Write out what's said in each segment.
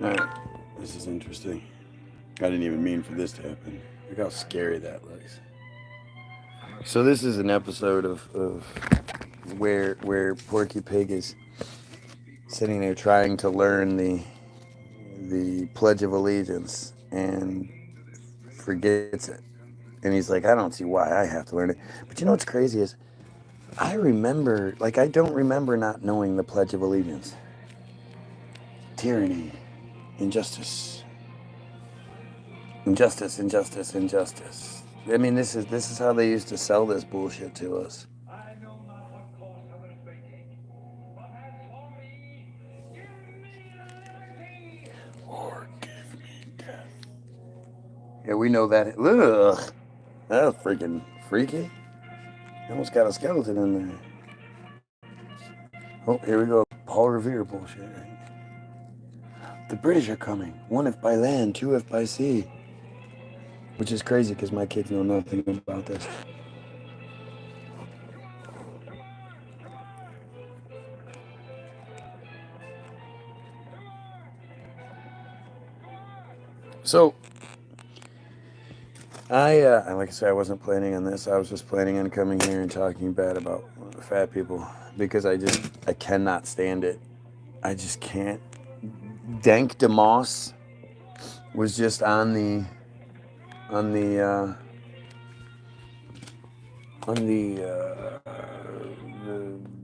Alright, this is interesting. I didn't even mean for this to happen. Look how scary that looks. So this is an episode of where Porky Pig is sitting there trying to learn the Pledge of Allegiance and forgets it. And he's like, I don't see why I have to learn it. But you know what's crazy is I remember, like, I don't remember not knowing the Pledge of Allegiance. Tyranny, injustice, injustice, injustice, injustice. I mean, this is how they used to sell this bullshit to us. Or give me death. Yeah, we know that. Ugh, that was freaking freaky. Almost got a skeleton in there. Oh, here we go. Paul Revere bullshit, right? The British are coming. One if by land, two if by sea. Which is crazy because my kids know nothing about this. So, like I said, I wasn't planning on this. I was just planning on coming here and talking bad about fat people because I cannot stand it. I just can't. Dank Demoss was just on the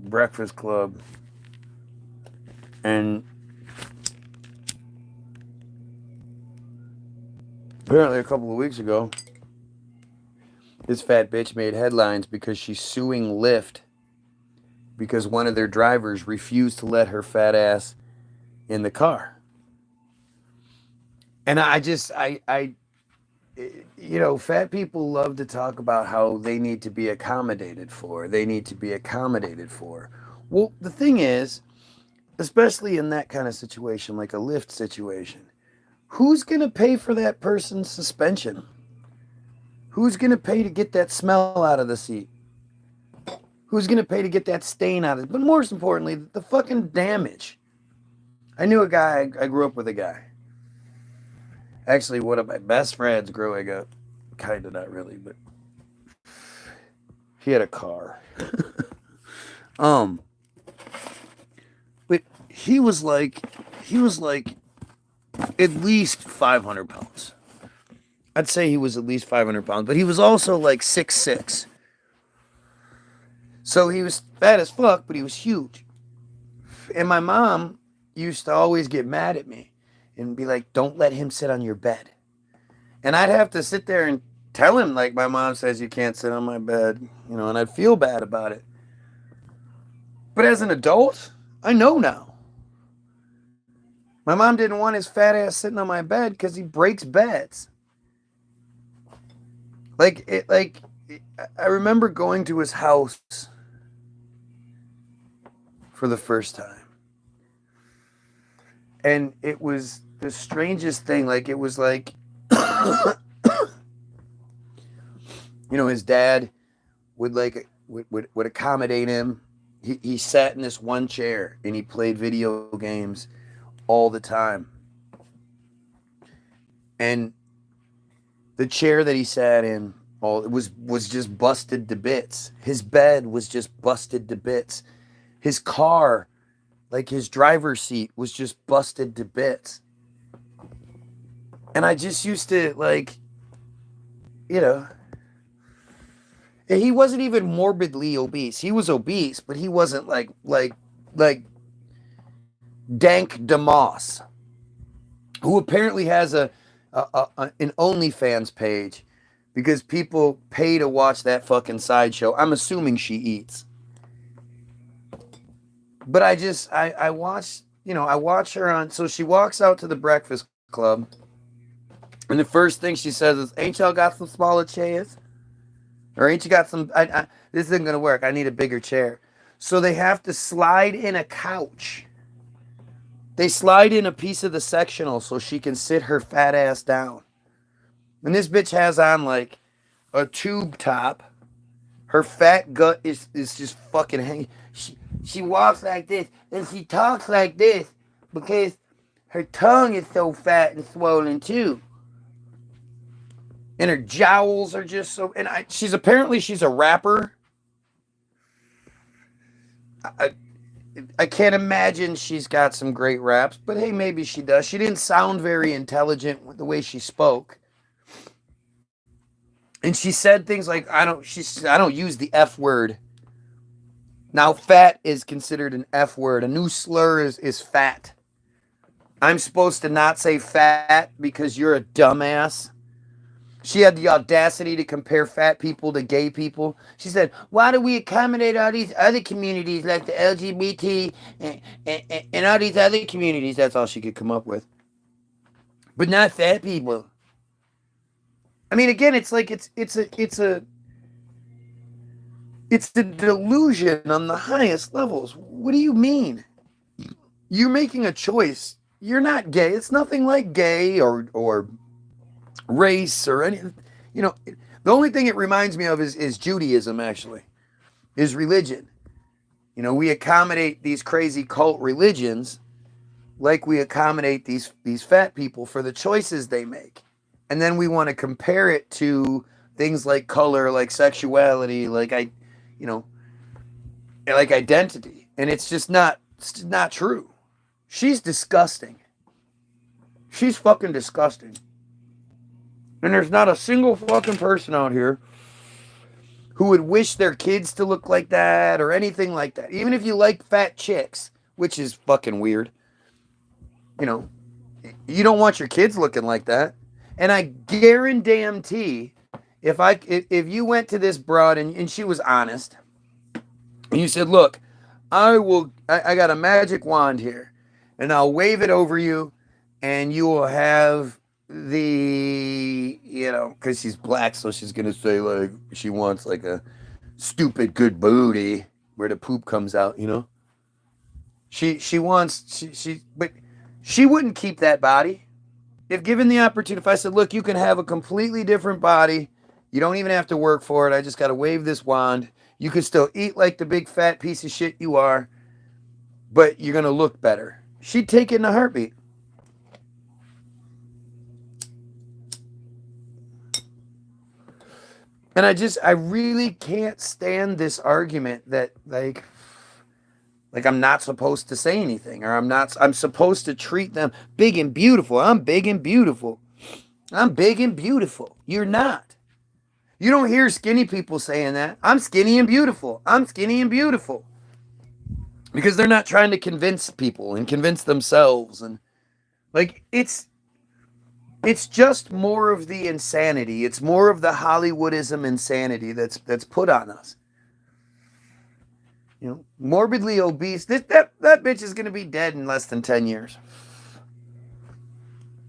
Breakfast Club, and apparently a couple of weeks ago, this fat bitch made headlines because she's suing Lyft because one of their drivers refused to let her fat ass in the car. And fat people love to talk about how they need to be accommodated for. They need to be accommodated for. Well, the thing is, especially in that kind of situation, like a Lyft situation, who's going to pay for that person's suspension? Who's going to pay to get that smell out of the seat? Who's going to pay to get that stain out of it? But most importantly, the fucking damage. I knew a guy, I grew up with a guy. Actually, one of my best friends growing up, kind of not really, but he had a car. But he was like at least 500 pounds. I'd say he was at least 500 pounds, but he was also like 6'6". So he was fat as fuck, but he was huge. And my mom used to always get mad at me and be like, don't let him sit on your bed. And I'd have to sit there and tell him, like, my mom says you can't sit on my bed, and I'd feel bad about it. But as an adult, I know now. My mom didn't want his fat ass sitting on my bed because he breaks beds. I remember going to his house for the first time. And it was the strangest thing. Like, it was like, his dad would accommodate him. He sat in this one chair and he played video games all the time. And the chair that he sat in, it was just busted to bits. His bed was just busted to bits. His car, like his driver's seat, was just busted to bits. And I just used to, he wasn't even morbidly obese. He was obese, but he wasn't like Dank Demoss, who apparently has an OnlyFans page because people pay to watch that fucking sideshow. I'm assuming she eats. But I watch her on, so she walks out to the Breakfast Club, and the first thing she says is, ain't y'all got some smaller chairs? Or ain't you got some, this isn't going to work, I need a bigger chair. So they have to slide in a couch. They slide in a piece of the sectional so she can sit her fat ass down. And this bitch has on like a tube top. Her fat gut is just fucking hanging. She walks like this and she talks like this because Her tongue is so fat and swollen too. And her jowls are just so. And she's a rapper. I can't imagine she's got some great raps, but hey, maybe she does. She didn't sound very intelligent with the way she spoke. And she said things like, I don't use the F word. Now, fat is considered an F word. A new slur is fat. I'm supposed to not say fat because you're a dumbass. She had the audacity to compare fat people to gay people. She said, why do we accommodate all these other communities like the LGBT and all these other communities? That's all she could come up with. But not fat people. I mean, again, it's like it's a delusion on the highest levels. What do you mean? You're making a choice. You're not gay. It's nothing like gay or race or anything. You know, the only thing it reminds me of is Judaism, actually, is religion. You know, we accommodate these crazy cult religions like we accommodate these fat people for the choices they make. And then we want to compare it to things like color, like sexuality, like identity. And it's just not true. She's disgusting. She's fucking disgusting. And there's not a single fucking person out here who would wish their kids to look like that or anything like that. Even if you like fat chicks, which is fucking weird. You know, you don't want your kids looking like that. And I guarantee if you went to this broad and she was honest, and you said, look, I got a magic wand here, and I'll wave it over you, and you will have because she's black, so she's going to say, like, she wants, like, a stupid good booty where the poop comes out, you know? But she wouldn't keep that body. If given the opportunity, if I said, look, you can have a completely different body, you don't even have to work for it, I just got to wave this wand, you can still eat like the big fat piece of shit you are, but you're going to look better. She'd take it in a heartbeat. And I really can't stand this argument that like I'm not supposed to say anything, or I'm supposed to treat them big and beautiful. I'm big and beautiful. I'm big and beautiful. You're not. You don't hear skinny people saying that. I'm skinny and beautiful. I'm skinny and beautiful. Because they're not trying to convince people and convince themselves. And like, it's just more of the insanity. It's more of the Hollywoodism insanity that's put on us. You know, morbidly obese. That bitch is going to be dead in less than 10 years.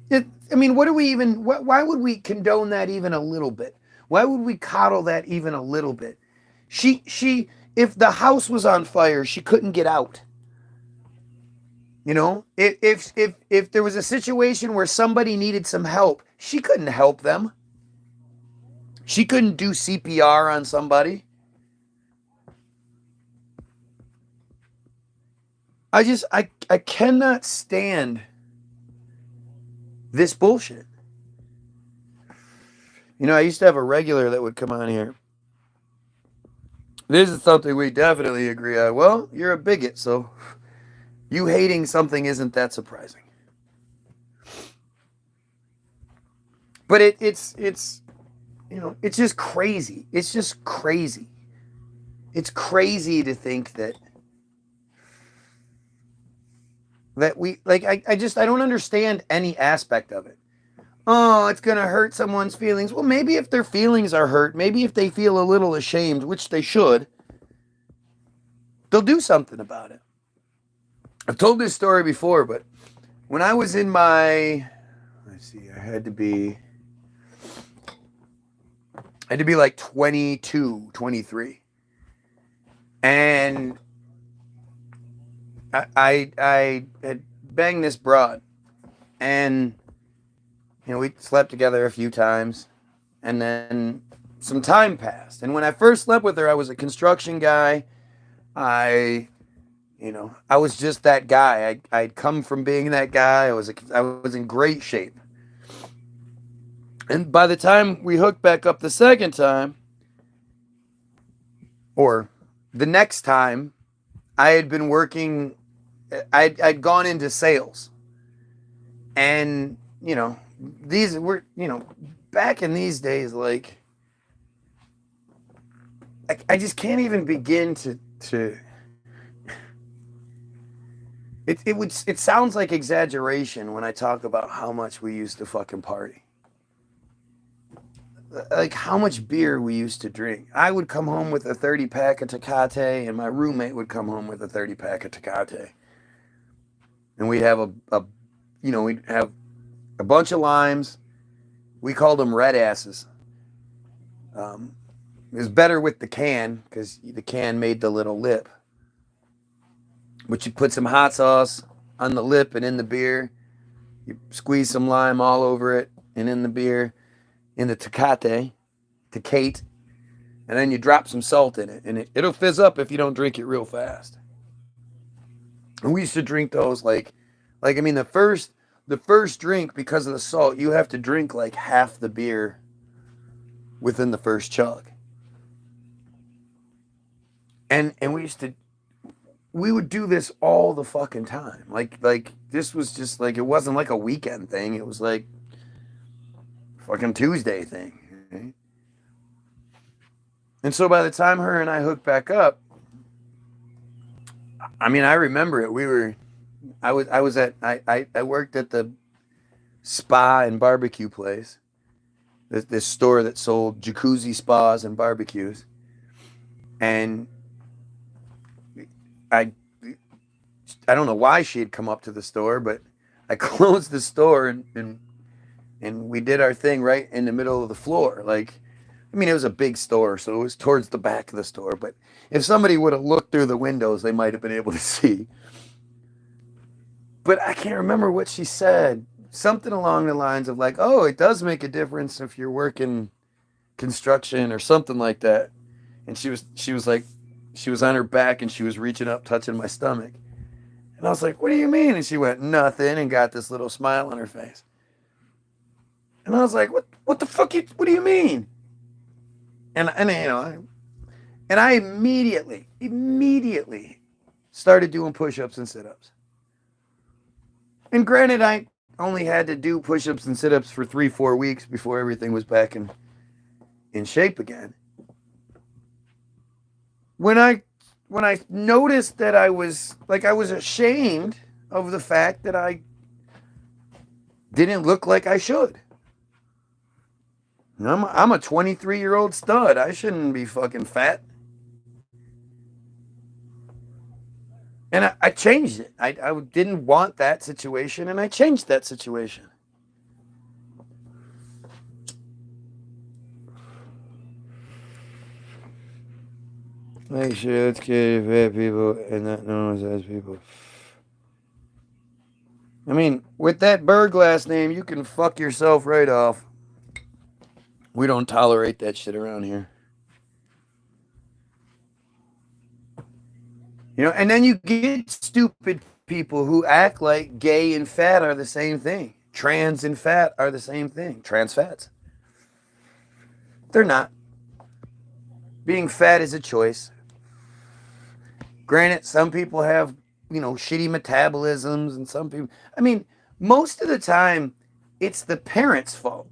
What do we even? Why would we condone that even a little bit? Why would we coddle that even a little bit? If the house was on fire, she couldn't get out. You know, if there was a situation where somebody needed some help, she couldn't help them. She couldn't do CPR on somebody. I cannot stand this bullshit. You know, I used to have a regular that would come on here. This is something we definitely agree on. Well, you're a bigot, so you hating something isn't that surprising. But it's you know, it's just crazy. It's just crazy. It's crazy to think that we, like, I don't understand any aspect of it. Oh, it's going to hurt someone's feelings. Well, maybe if their feelings are hurt, maybe if they feel a little ashamed, which they should, they'll do something about it. I've told this story before, but when I was in my, I had to be like 22, 23. And I had banged this broad, and you know, we slept together a few times, and then some time passed. And when I first slept with her, I was a construction guy. I You know, I was just that guy. I'd come from being that guy. I was in great shape. And by the time we hooked back up the second time, or the next time, I had been working, I'd gone into sales. And, you know, these were, you know, back in these days, like, I just can't even begin to it sounds like exaggeration when I talk about how much we used to fucking party. Like how much beer we used to drink. I would come home with a 30 pack of Tecate, and my roommate would come home with a 30 pack of Tecate. And we'd have we'd have a bunch of limes. We called them red asses. It was better with the can because the can made the little lip. But you put some hot sauce on the lip and in the beer. You squeeze some lime all over it and in the beer, in the Tecate, and then you drop some salt in it, and it'll fizz up if you don't drink it real fast. And we used to drink those like I mean the first drink, because of the salt, you have to drink like half the beer within the first chug. And we would do this all the fucking time. Like this was just like, it wasn't like a weekend thing. It was like fucking Tuesday thing. Right? And so by the time her and I hooked back up, I mean, I remember it. I worked at the spa and barbecue place. This store that sold jacuzzi spas and barbecues. And I don't know why she had come up to the store, but I closed the store and we did our thing right in the middle of the floor. Like, I mean, it was a big store, so it was towards the back of the store. But if somebody would have looked through the windows, they might have been able to see. But I can't remember what she said. Something along the lines of like, oh, it does make a difference if you're working construction or something like that. And she was like, she was on her back and she was reaching up, touching my stomach. And I was like, what do you mean? And she went, nothing, and got this little smile on her face. And I was like, what the fuck, what do you mean? And you know, and I immediately started doing push-ups and sit-ups. And granted, I only had to do push-ups and sit-ups for 3-4 weeks before everything was back in shape again. When I noticed that I was ashamed of the fact that I didn't look like I should. I'm a 23-year-old stud. I shouldn't be fucking fat. And I changed it. I didn't want that situation, and I changed that situation. Make sure it's good fat people and not known as people. I mean, with that Berg last name, you can fuck yourself right off. We don't tolerate that shit around here. You know, and then you get stupid people who act like gay and fat are the same thing. Trans and fat are the same thing. Trans fats. They're not. Being fat is a choice. Granted, some people have, you know, shitty metabolisms, and some people, I mean, most of the time, it's the parents' fault.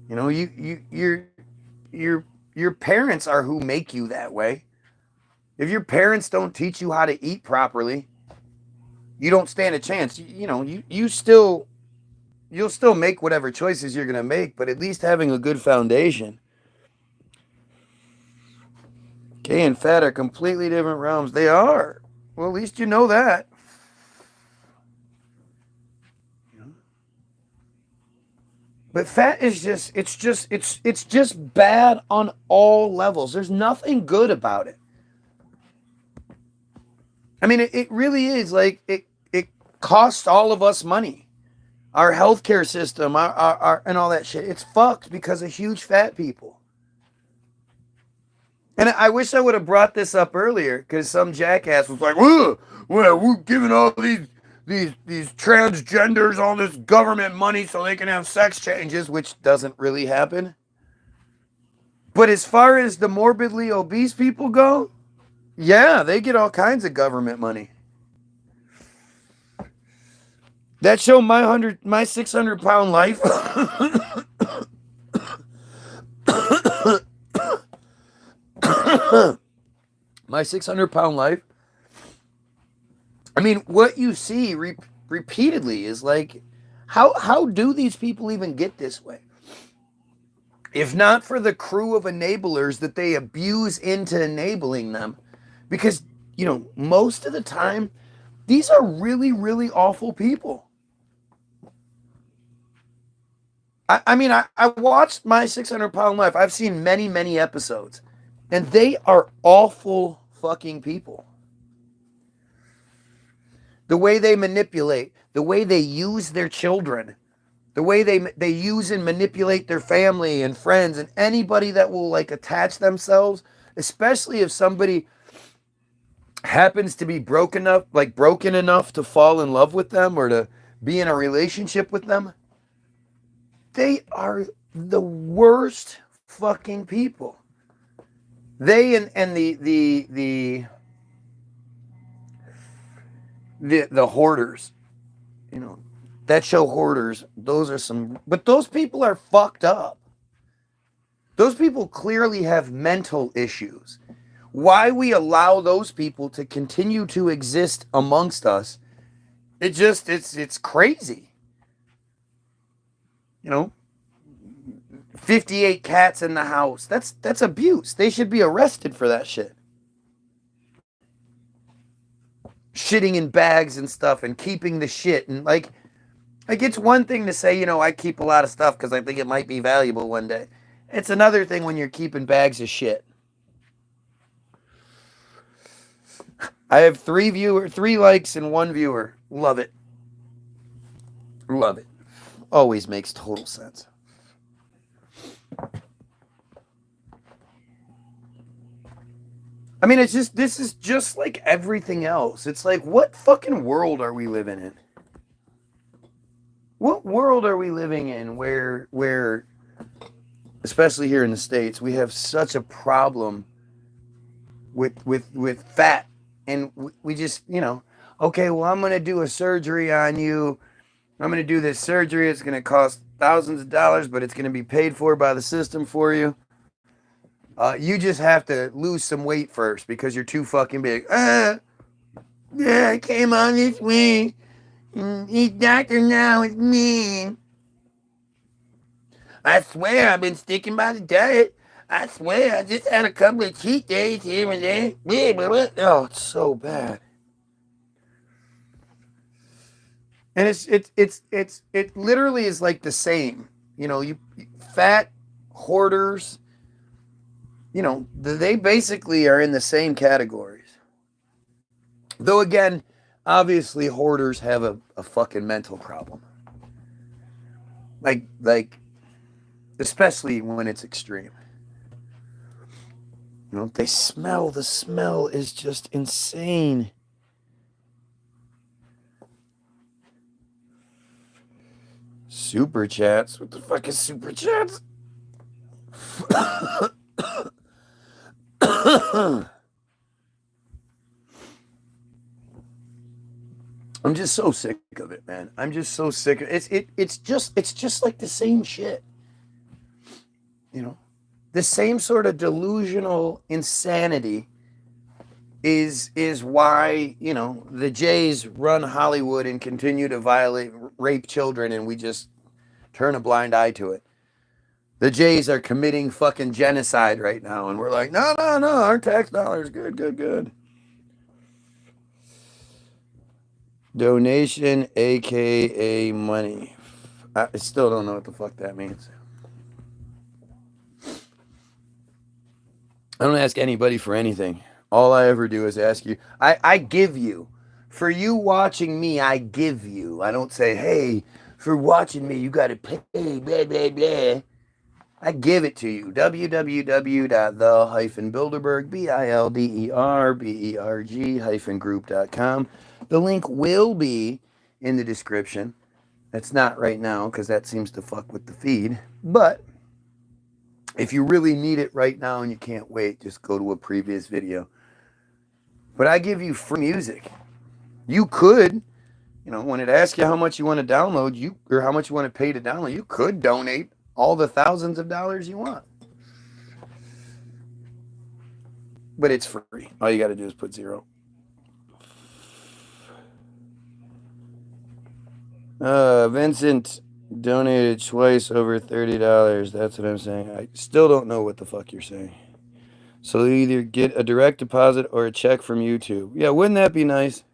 You know, your parents are who make you that way. If your parents don't teach you how to eat properly, you don't stand a chance. You'll still make whatever choices you're gonna make, but at least having a good foundation. Gay and fat are completely different realms. They are. Well, at least you know that. But fat is it's just bad on all levels. There's nothing good about it. I mean, it really is. Like, it costs all of us money. Our healthcare system, our and all that shit. It's fucked because of huge fat people. And I wish I would have brought this up earlier because some jackass was like, well, we're giving all these transgenders all this government money so they can have sex changes, which doesn't really happen. But as far as the morbidly obese people go, yeah, they get all kinds of government money. That show, my 600-pound life. My 600-pound life. I mean, what you see repeatedly is like, how do these people even get this way? If not for the crew of enablers that they abuse into enabling them. Because, you know, most of the time, these are really, really awful people. I mean, I watched My 600-Pound Life. I've seen many, many episodes. And they are awful fucking people. The way they manipulate, the way they use their children, the way they use and manipulate their family and friends and anybody that will like attach themselves, especially if somebody happens to be broken enough to fall in love with them or to be in a relationship with them. They are the worst fucking people. They and the hoarders, you know, that show Hoarders, those are some, but those people are fucked up. Those people clearly have mental issues. Why we allow those people to continue to exist amongst us, it's crazy. You know, 58 cats in the house. That's abuse. They should be arrested for that shit. Shitting in bags and stuff and keeping the shit. And like it's one thing to say, you know, I keep a lot of stuff because I think it might be valuable one day. It's another thing when you're keeping bags of shit. I have 3 likes and 1 viewer. Love it. Love it. Always makes total sense. I mean, this is just like everything else. It's like, what fucking world are we living in? What world are we living in where, especially here in the States, we have such a problem with fat, and we just, you know, okay, well, I'm going to do a surgery on you. I'm going to do this surgery. It's going to cost thousands of dollars, but it's going to be paid for by the system for you. You just have to lose some weight first because you're too fucking big. Yeah, I came on this week. He's doctor now. It's me. I swear I've been sticking by the diet. I swear I just had a couple of cheat days here and there. Oh, it's so bad. And it literally is like the same. You know, you fat hoarders, you know, they basically are in the same categories. Though again, obviously hoarders have a fucking mental problem. Like especially when it's extreme. You know, the smell is just insane. Super chats? What the fuck is super chats? I'm just so sick of it, man. I'm just so sick of it. It's just like the same shit. You know? The same sort of delusional insanity is why, you know, the Jays run Hollywood and continue to rape children, and we just turn a blind eye to it. The Jays are committing fucking genocide right now, and we're like, no, our tax dollars, good. Donation, aka money. I still don't know what the fuck that means. I don't ask anybody for anything. All I ever do is ask you. I give you. For you watching me, I give you. I don't say, hey, for watching me, you got to pay, blah, blah, blah. I give it to you. www.the-bilderberg, bilderberg-group.com. The link will be in the description. That's not right now because that seems to fuck with the feed. But if you really need it right now and you can't wait, just go to a previous video. But I give you free music. You could, when it asks you how much you want to download, or how much you want to pay to download, you could donate all the thousands of dollars you want. But it's free. All you got to do is put 0. Vincent donated twice over $30. That's what I'm saying. I still don't know what the fuck you're saying. So you either get a direct deposit or a check from YouTube. Yeah, wouldn't that be nice?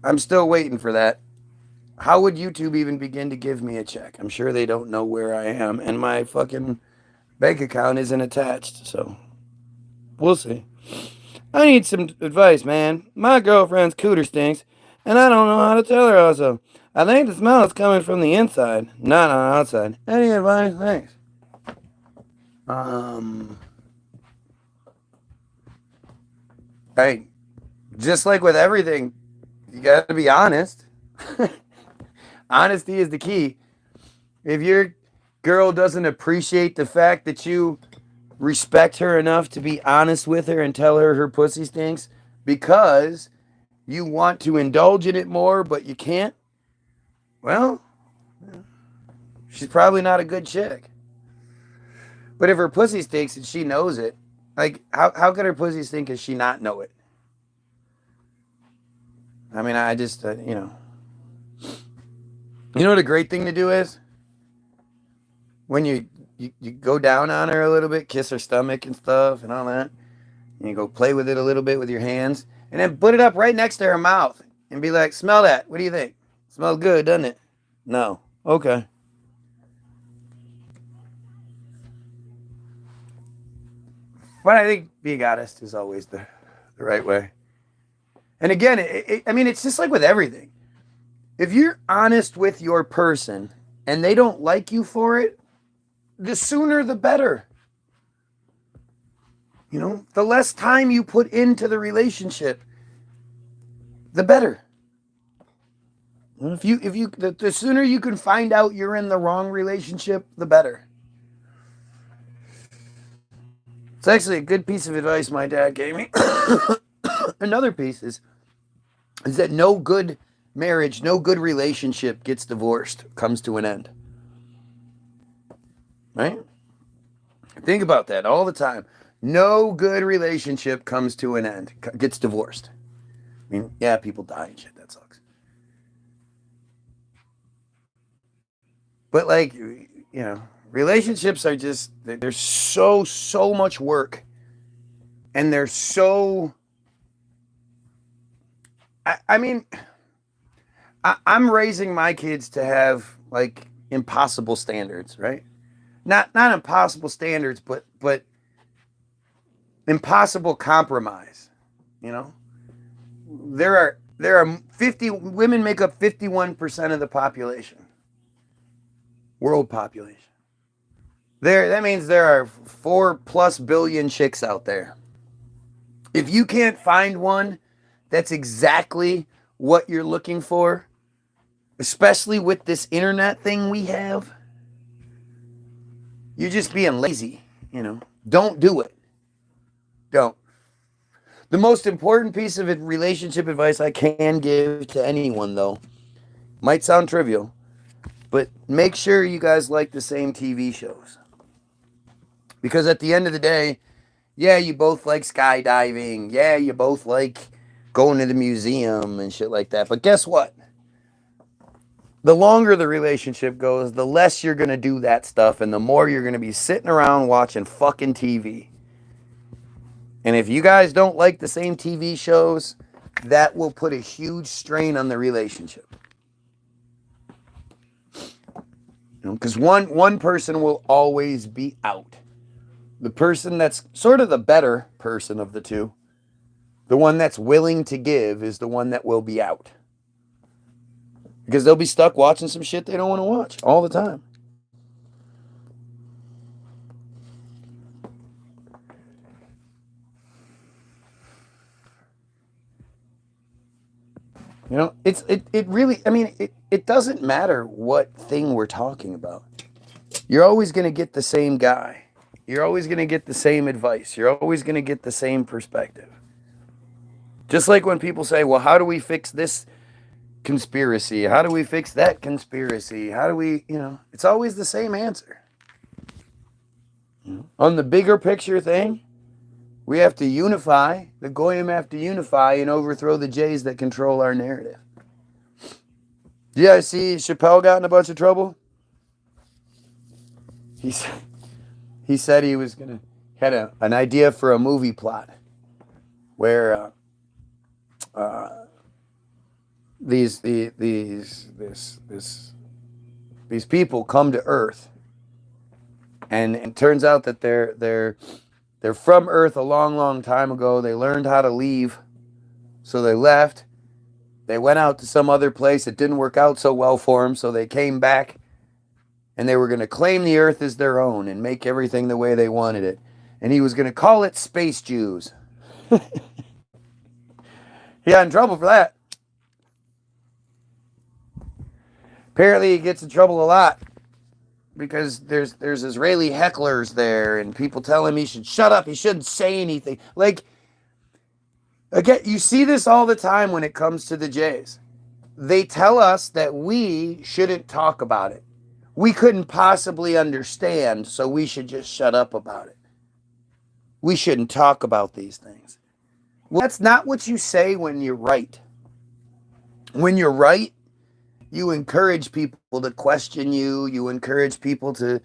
I'm still waiting for that. How would YouTube even begin to give me a check? I'm sure they don't know where I am, and my fucking bank account isn't attached, so we'll see. I need some advice, man. My girlfriend's cooter stinks, and I don't know how to tell her also. I think the smell is coming from the inside, not on the outside. Any advice? Thanks. Hey, just like with everything, you got to be honest. Honesty is the key. If your girl doesn't appreciate the fact that you respect her enough to be honest with her and tell her pussy stinks because you want to indulge in it more, but you can't, well, she's probably not a good chick. But if her pussy stinks and she knows it, like, how could her pussy stink and she not know it? I mean, I just, You know what a great thing to do is? When you go down on her a little bit, kiss her stomach and stuff and all that, and you go play with it a little bit with your hands, and then put it up right next to her mouth and be like, smell that. What do you think? Smells good, doesn't it? No. Okay. But I think being honest is always the right way. And again, it's just like with everything. If you're honest with your person and they don't like you for it, the sooner the better. The less time you put into the relationship, the better. The sooner you can find out you're in the wrong relationship, the better. It's actually a good piece of advice my dad gave me. Another piece is that no good marriage, no good relationship gets divorced, comes to an end. Right? Think about that all the time. No good relationship comes to an end, gets divorced. I mean, yeah, people die and shit. That sucks. But relationships are just, they're so much work. And they're so, I'm raising my kids to have impossible standards, right? Not impossible standards, but impossible compromise. There are 50 women make up 51% of the population, world population. That means there are 4+ billion chicks out there. If you can't find one that's exactly what you're looking for, especially with this internet thing we have, you're just being lazy. Don't do it. Don't. The most important piece of relationship advice I can give to anyone, though, might sound trivial, but make sure you guys like the same TV shows. Because at the end of the day, yeah, you both like skydiving. Yeah, you both like going to the museum and shit like that. But guess what? The longer the relationship goes, the less you're going to do that stuff and the more you're going to be sitting around watching fucking TV. And if you guys don't like the same TV shows, that will put a huge strain on the relationship. Because one person will always be out. The person that's sort of the better person of the two, the one that's willing to give, is the one that will be out. Because they'll be stuck watching some shit they don't want to watch all the time. You know, it really, I mean, it doesn't matter what thing we're talking about. You're always going to get the same guy. You're always going to get the same advice. You're always going to get the same perspective. Just like when people say, well, how do we fix this conspiracy? How do we fix that conspiracy? How do we, it's always the same answer. On the bigger picture thing, we have to unify. The Goyim have to unify and overthrow the Jays that control our narrative. Yeah, I see Chappelle got in a bunch of trouble. He said he was had an idea for a movie plot where these people come to Earth, and it turns out that they're from Earth a long time ago. They learned how to leave, so they left. They went out to some other place. It didn't work out so well for them, so they came back, and they were going to claim the Earth as their own and make everything the way they wanted it. And he was going to call it Space Jews. He got in trouble for that. Apparently he gets in trouble a lot because there's Israeli hecklers there and people tell him he should shut up, he shouldn't say anything. Like, again, you see this all the time when it comes to the Jays. They tell us that we shouldn't talk about it. We couldn't possibly understand, so we should just shut up about it. We shouldn't talk about these things. Well, that's not what you say when you're right. When you're right, you encourage people to question you. You encourage people to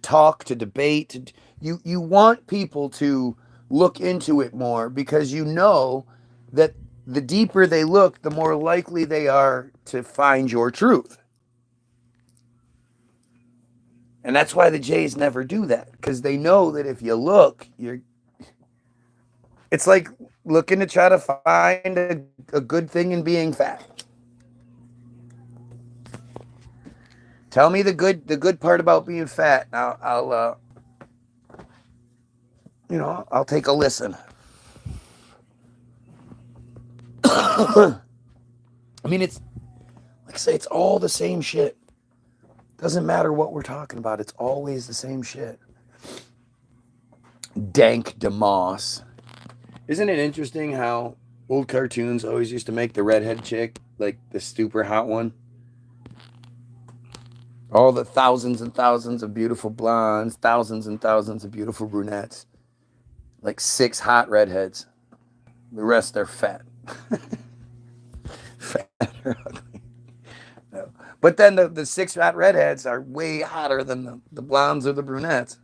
talk, to debate. You want people to look into it more because you know that the deeper they look, the more likely they are to find your truth. And that's why the Jays never do that, because they know that if you look, it's like looking to try to find a good thing in being fat. Tell me the good part about being fat. Now I'll take a listen. I mean, it's like I say, it's all the same shit. Doesn't matter what we're talking about. It's always the same shit. Dank Demoss. Isn't it interesting how old cartoons always used to make the redhead chick like the super hot one? All the thousands and thousands of beautiful blondes, thousands and thousands of beautiful brunettes. Like 6 hot redheads. The rest are fat. Fat or ugly. No. But then the 6 hot redheads are way hotter than the blondes or the brunettes.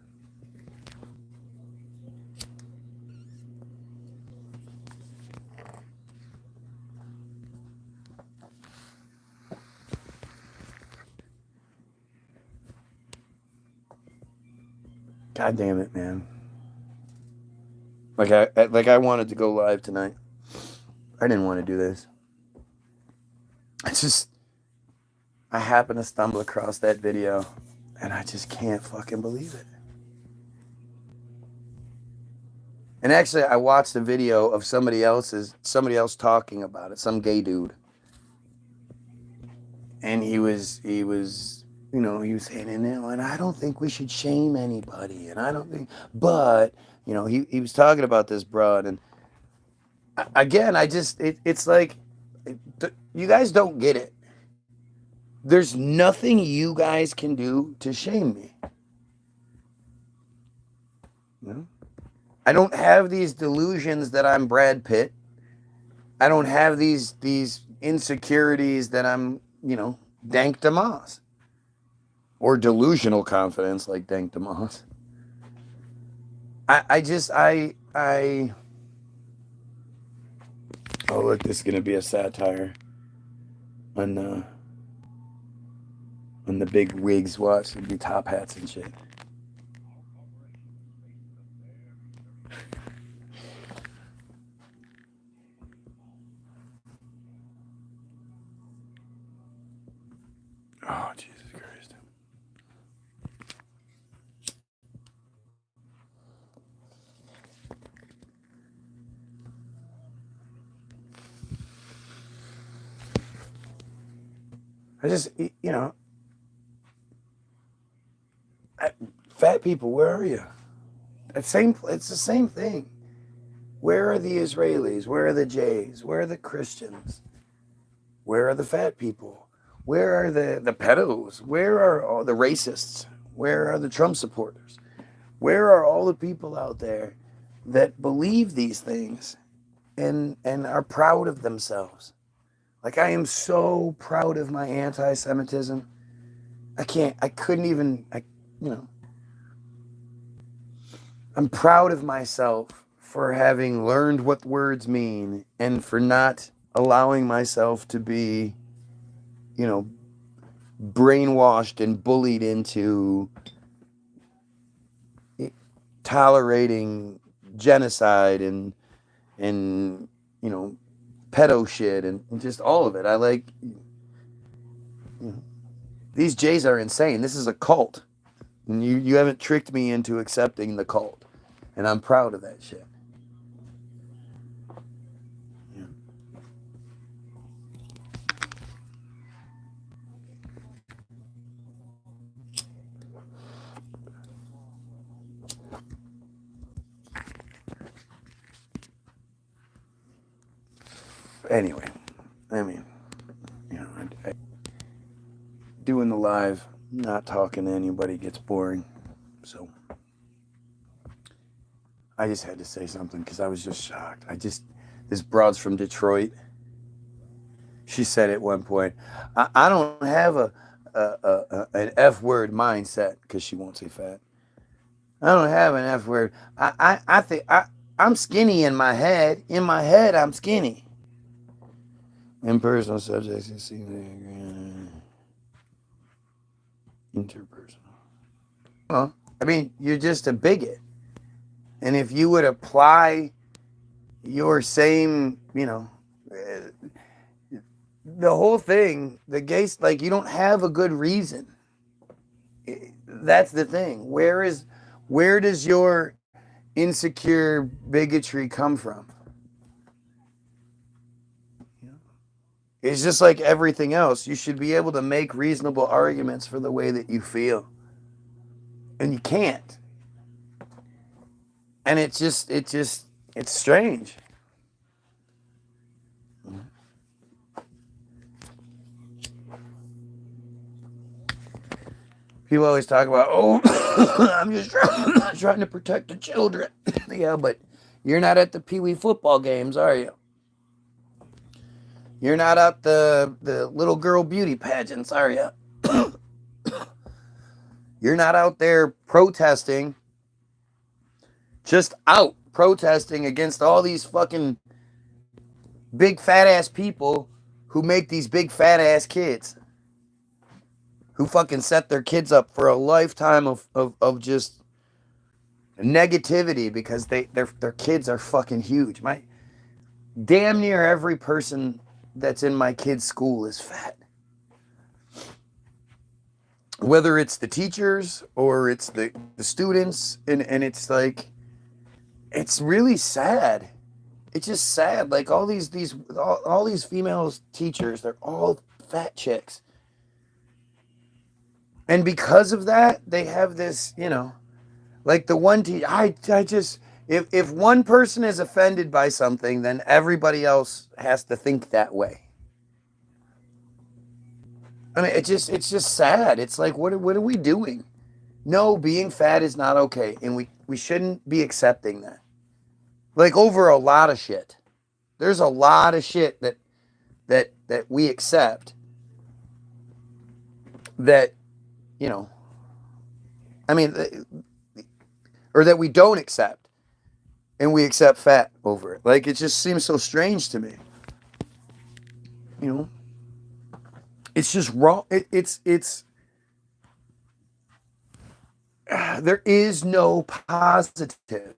God damn it, man. Like I wanted to go live tonight. I didn't want to do this. I happened to stumble across that video and I just can't fucking believe it. And actually I watched a video of somebody else talking about it, some gay dude. And he was saying, and I don't think we should shame anybody, and I don't think, but he was talking about this broad, and again, it's like, you guys don't get it. There's nothing you guys can do to shame me. I don't have these delusions that I'm Brad Pitt. I don't have these insecurities that I'm, Dank Demoss. Or delusional confidence like Dank Demoss. Oh, look, this is going to be a satire on the big wigs. Watch, it'll be top hats and shit. Oh, Jesus Christ. I just, fat people, where are you? It's the same thing. Where are the Israelis? Where are the Jays? Where are the Christians? Where are the fat people? Where are the pedos? Where are all the racists? Where are the Trump supporters? Where are all the people out there that believe these things and are proud of themselves? Like, I am so proud of my anti-Semitism. I couldn't even, I'm proud of myself for having learned what words mean and for not allowing myself to be, brainwashed and bullied into tolerating genocide and pedo shit and just all of it. I like, these Jays are insane. This is a cult. And you haven't tricked me into accepting the cult. And I'm proud of that shit. Yeah. Anyway, I mean, doing the live, not talking to anybody gets boring. So I just had to say something because I was just shocked. This broad's from Detroit. She said at one point, I don't have an F word mindset, because she won't say fat. I don't have an F word. I think I'm skinny in my head. In my head, I'm skinny. Impersonal subjects, interpersonal. Well, I mean, you're just a bigot. And if you would apply your same, the whole thing, the gays, like, you don't have a good reason. That's the thing. Where does your insecure bigotry come from? It's just like everything else. You should be able to make reasonable arguments for the way that you feel. And you can't. And it's strange. People always talk about, I'm just trying to protect the children. Yeah, but you're not at the Pee Wee football games, are you? You're not at the little girl beauty pageants, are you? You're not out there protesting, just out protesting against all these fucking big fat ass people who make these big fat ass kids, who fucking set their kids up for a lifetime of just negativity because their kids are fucking huge. Damn near every person that's in my kid's school is fat. Whether it's the teachers or it's the students, and it's like, it's really sad. It's just sad. Like, all these female teachers, they're all fat chicks. And because of that, they have this, like the one teacher, if one person is offended by something, then everybody else has to think that way. I mean, it's just sad. It's like, what are we doing? No, being fat is not okay, and we shouldn't be accepting that. Like, over a lot of shit. There's a lot of shit that we accept that, I mean, or that we don't accept, and we accept fat over it. Like, it just seems so strange to me. It's just wrong. It's there is no positive.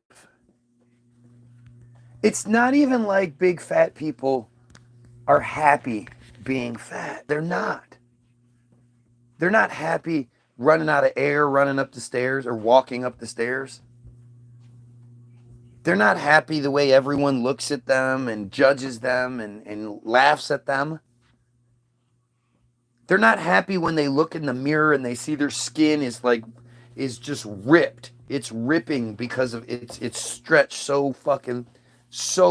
It's not even like big fat people are happy being fat. They're not. They're not happy running out of air, running up the stairs, or walking up the stairs. They're not happy the way everyone looks at them and judges them and laughs at them. They're not happy when they look in the mirror and they see their skin is just ripped. It's ripping because of it's stretched so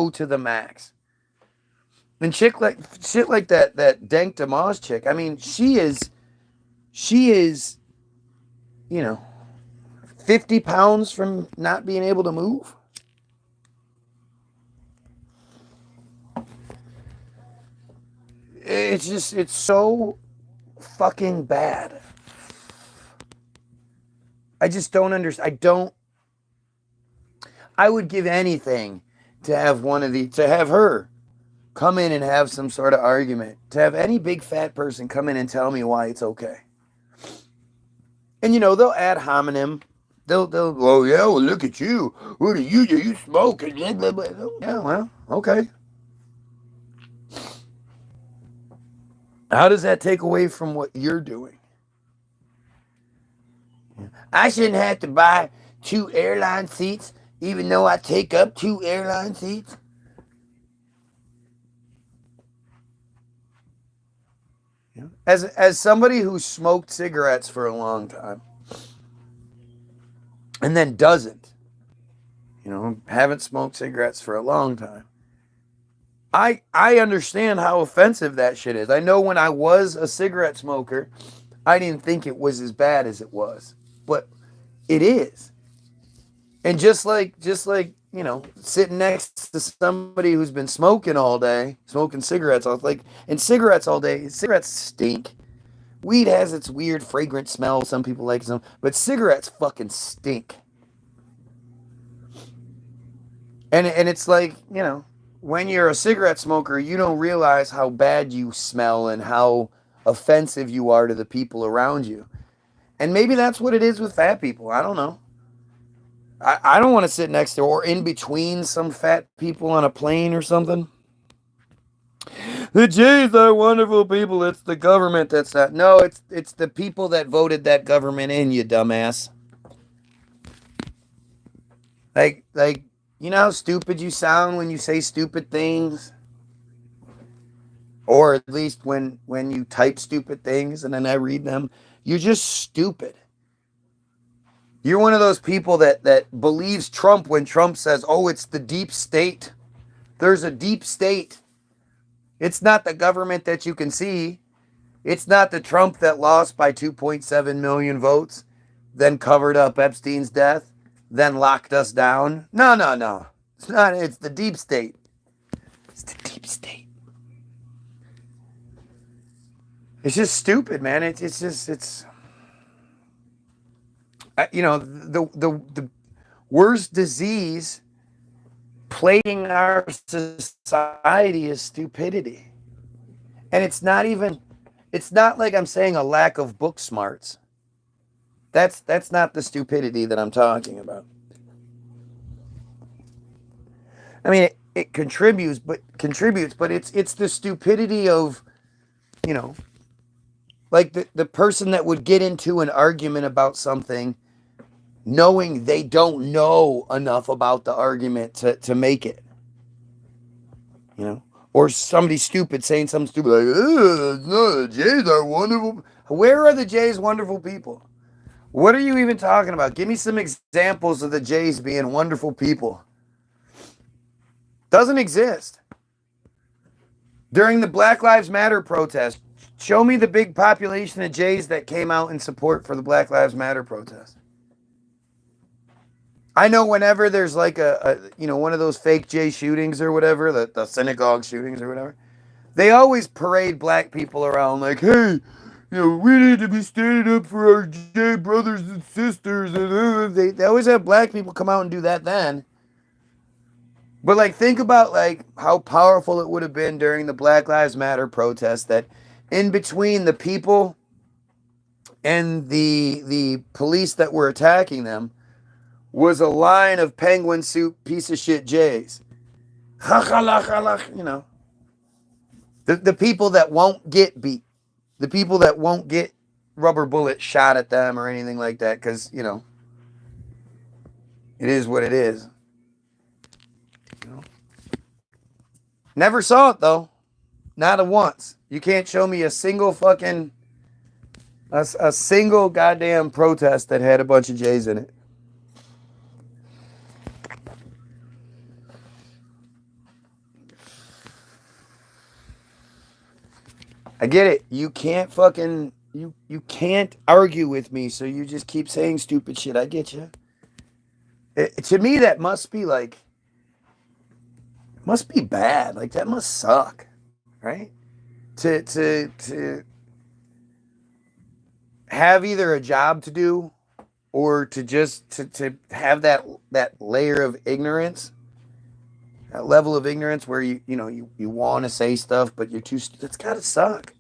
to the max. And shit like that Dank Demoss chick. I mean, she is, you know, 50 pounds from not being able to move. It's so fucking bad. I just don't understand. I would give anything to have to have her come in and have some sort of argument, to have any big fat person come in and tell me why it's okay. And they'll ad hominem. They'll oh yeah, well look at you. What do? You smoking? Blah, blah, blah. Yeah, well, okay. How does that take away from what you're doing? I shouldn't have to buy 2 airline seats, even though I take up 2 airline seats. As somebody who smoked cigarettes for a long time, and then doesn't, haven't smoked cigarettes for a long time, I understand how offensive that shit is. I know when I was a cigarette smoker, I didn't think it was as bad as it was, but it is. And just like sitting next to somebody who's been smoking all day, smoking cigarettes cigarettes all day, cigarettes stink. Weed has its weird fragrant smell. Some people like some, but cigarettes fucking stink. And it's like, when you're a cigarette smoker, you don't realize how bad you smell and how offensive you are to the people around you. And maybe that's what it is with fat people. I don't know. I don't want to sit next to or in between some fat people on a plane or something. The Jays are wonderful people. It's the government that's not. No, it's the people that voted that government in, you dumbass. Like, you know how stupid you sound when you say stupid things? Or at least when you type stupid things and then I read them. You're just stupid. You're one of those people that believes Trump when Trump says, oh, it's the deep state. There's a deep state. It's not the government that you can see. It's not the Trump that lost by 2.7 million votes, then covered up Epstein's death, then locked us down. No. It's not. It's the deep state. It's the deep state. It's just stupid, man. It's the worst disease plaguing our society is stupidity. And it's not like I'm saying a lack of book smarts. That's not the stupidity that I'm talking about. I mean, it contributes, but it's the stupidity of, like the person that would get into an argument about something knowing they don't know enough about the argument to make it. Or somebody stupid saying something stupid like, no, the Jays are wonderful. Where are the Jays wonderful people? What are you even talking about? Give me some examples of the Jays being wonderful people. Doesn't exist. During the Black Lives Matter protest, show me the big population of Jays that came out in support for the Black Lives Matter protest. I know whenever there's like one of those fake Jay shootings or whatever, the synagogue shootings or whatever, they always parade black people around like, hey, we need to be standing up for our Jay brothers and sisters. And they always have black people come out and do that then. But like, think about like how powerful it would have been during the Black Lives Matter protest that in between the people and the police that were attacking them was a line of penguin suit piece of shit Jays. The people that won't get beat. The people that won't get rubber bullets shot at them or anything like that because, it is what it is. Never saw it though. Not a once. You can't show me a single fucking A single goddamn protest that had a bunch of J's in it. I get it. You can't fucking you can't argue with me, so you just keep saying stupid shit. I get you. To me, that must be like must be bad. Like that must suck, right? To have either a job to do or to just to have that layer of ignorance, that level of ignorance where you want to say stuff but you're too. That's gotta suck.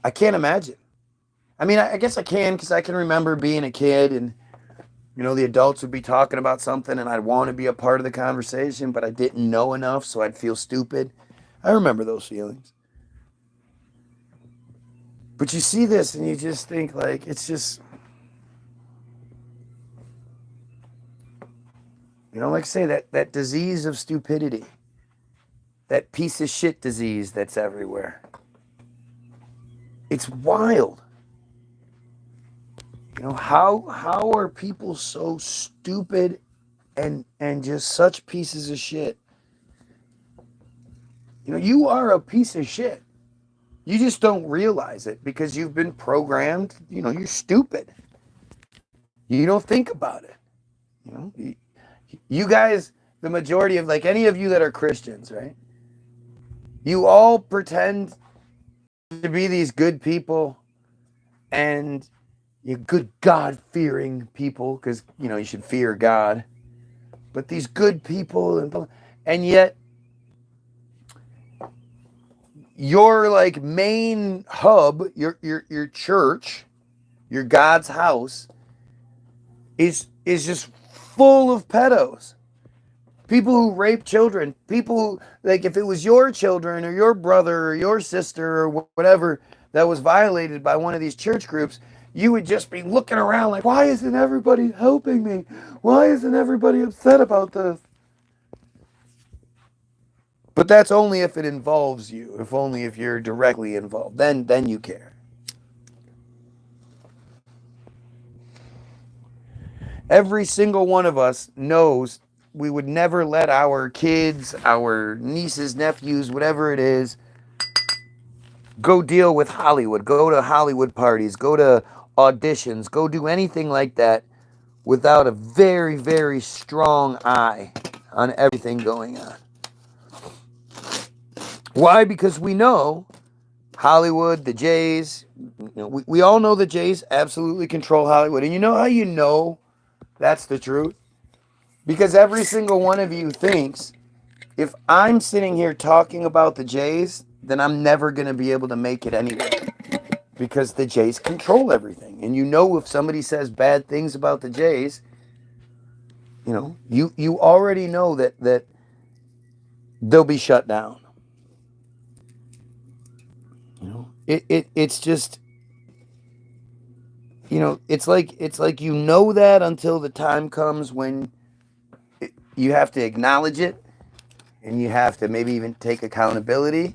I can't imagine. I mean, I guess I can because I can remember being a kid and the adults would be talking about something and I'd want to be a part of the conversation, but I didn't know enough, so I'd feel stupid. I remember those feelings. But you see this and you just think like it's just, like I say, that disease of stupidity, that piece of shit disease that's everywhere. It's wild. How are people so stupid and just such pieces of shit? You are a piece of shit. You just don't realize it because you've been programmed. You're stupid. You don't think about it. You guys, the majority of like any of you that are Christians, right? You all pretend to be these good people and you good God-fearing people because you should fear God. But these good people and yet your like main hub, your church, your God's house is just full of pedos. People who rape children, people who, like, if it was your children or your brother or your sister or whatever that was violated by one of these church groups, you would just be looking around like, why isn't everybody helping me? Why isn't everybody upset about this? But that's only if it involves you, if only if you're directly involved. Then you care. Every single one of us knows we would never let our kids, our nieces, nephews, whatever it is, go deal with Hollywood, go to Hollywood parties, go to auditions, go do anything like that without a very, very strong eye on everything going on. Why? Because we know Hollywood, the Jays, we all know the Jays absolutely control Hollywood. And you know how you know that's the truth? Because every single one of you thinks, if I'm sitting here talking about the Jays, then I'm never going to be able to make it anyway. Because the Jays control everything. And if somebody says bad things about the Jays, you already know that they'll be shut down. It's just, it's like that until the time comes when you have to acknowledge it and you have to maybe even take accountability.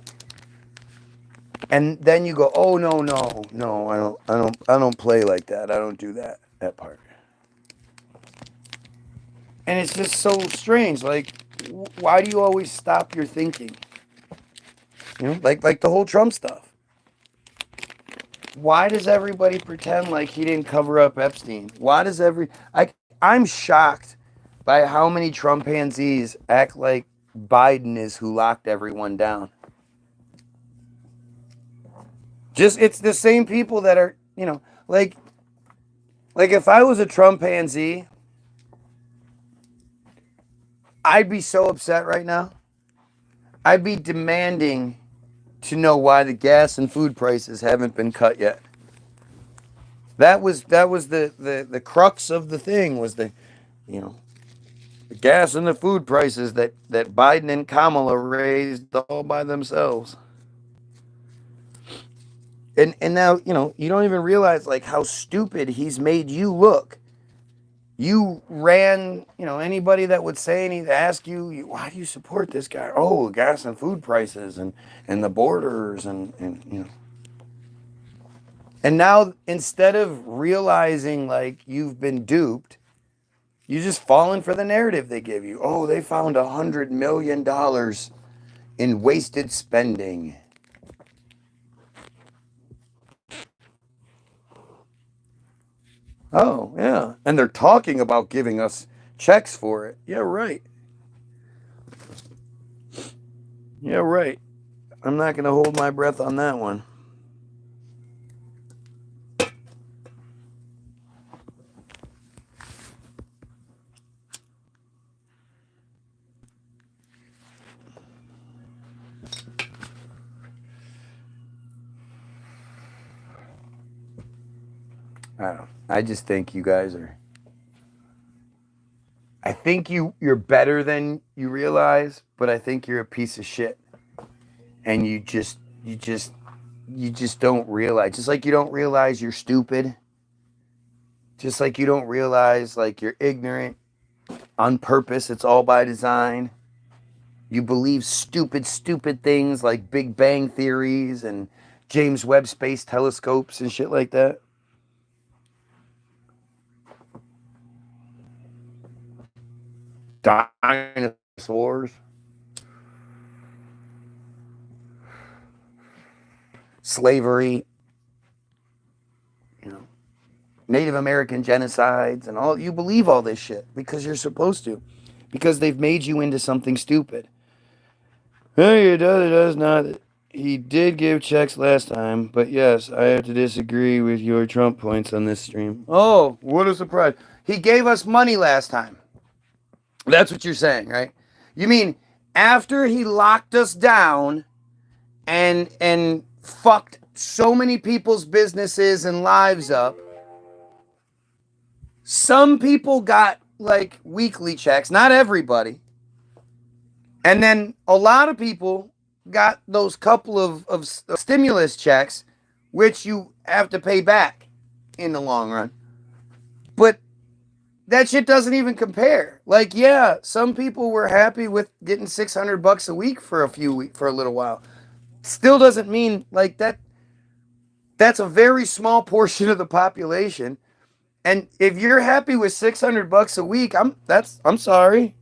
And then you go, oh no, I don't play like that. I don't do that part. And it's just so strange. Like, why do you always stop your thinking? Like the whole Trump stuff. Why does everybody pretend like he didn't cover up Epstein? Why does I'm shocked by how many Trumpanzees act like Biden is who locked everyone down. Just, it's the same people that are, like if I was a Trumpanzee, I'd be so upset right now. I'd be demanding to know why the gas and food prices haven't been cut yet. That was the crux of the thing was the gas and the food prices that Biden and Kamala raised all by themselves. And now, you don't even realize like how stupid he's made you look. You ran, anybody that would say anything, ask you, why do you support this guy? Oh, gas and food prices and the borders and And now, instead of realizing like you've been duped, you just fallen for the narrative they give you. Oh, they found $100 million in wasted spending. Oh, yeah. And they're talking about giving us checks for it. Yeah, right. Yeah, right. I'm not going to hold my breath on that one. I don't know. I just think you guys are. I think you're better than you realize, but I think you're a piece of shit. And you just don't realize. Just like you don't realize you're stupid. Just like you don't realize like you're ignorant on purpose. It's all by design. You believe stupid things like Big Bang theories and James Webb Space Telescopes and shit like that. Dinosaurs. Slavery. You know, Native American genocides and all. You believe all this shit because you're supposed to. Because they've made you into something stupid. Hey, it does not. He did give checks last time, but yes, I have to disagree with your Trump points on this stream. Oh, what a surprise. He gave us money last time. That's what you're saying, right? You mean after he locked us down and fucked so many people's businesses and lives up, some people got like weekly checks, not everybody. And then a lot of people got those couple of stimulus checks, which you have to pay back in the long run. But that shit doesn't even compare. Like, yeah, some people were happy with getting $600 a week for a little while. Still doesn't mean like that. That's a very small portion of the population. And if you're happy with $600 a week, I'm sorry.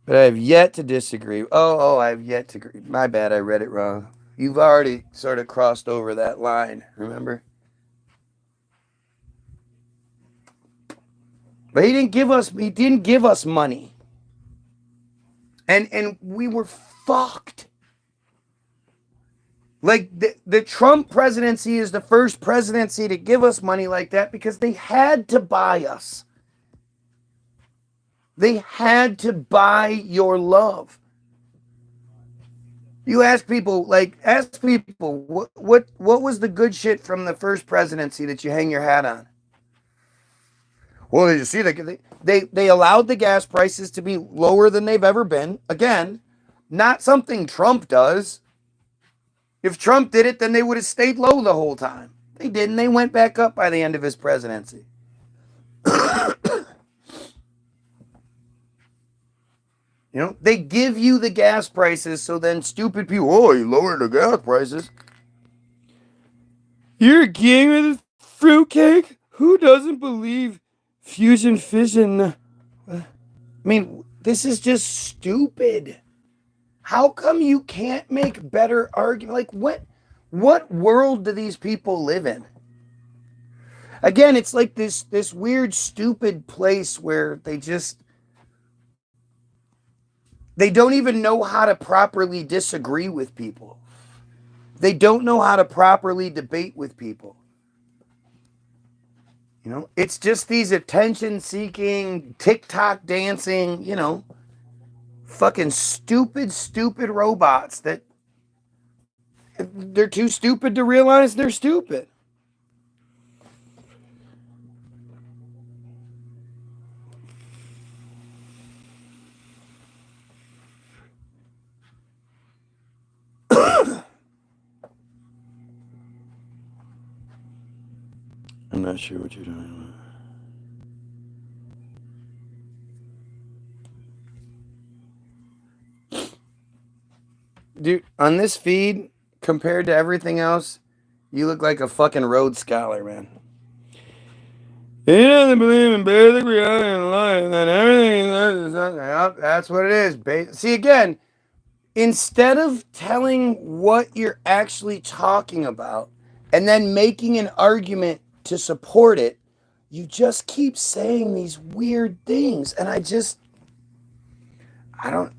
But I have yet to disagree. I have yet to agree. My bad, I read it wrong. You've already sort of crossed over that line, remember? But he didn't give us money. And we were fucked. Like the Trump presidency is the first presidency to give us money like that because they had to buy us. They had to buy your love. You ask people, what was the good shit from the first presidency that you hang your hat on? Well, did you see that they allowed the gas prices to be lower than they've ever been? Again, not something Trump does. If Trump did it, then they would have stayed low the whole time. They didn't. They went back up by the end of his presidency. You know, they give you the gas prices, so then stupid people, oh, you lowered the gas prices. You're a king with a fruitcake? Who doesn't believe fusion fission? I mean, this is just stupid. How come you can't make better argument? Like, what world do these people live in? Again, it's like this weird, stupid place where they don't even know how to properly disagree with people. They don't know how to properly debate with people. You know, it's just these attention-seeking, TikTok dancing, fucking stupid robots that they're too stupid to realize they're stupid. I'm not sure what you're talking about. Dude, on this feed, compared to everything else, you look like a fucking Rhodes Scholar, man. He doesn't believe in basic reality and life, and everything is yep, that's what it is. See, again, instead of telling what you're actually talking about and then making an argument to support it, you just keep saying these weird things. And I don't,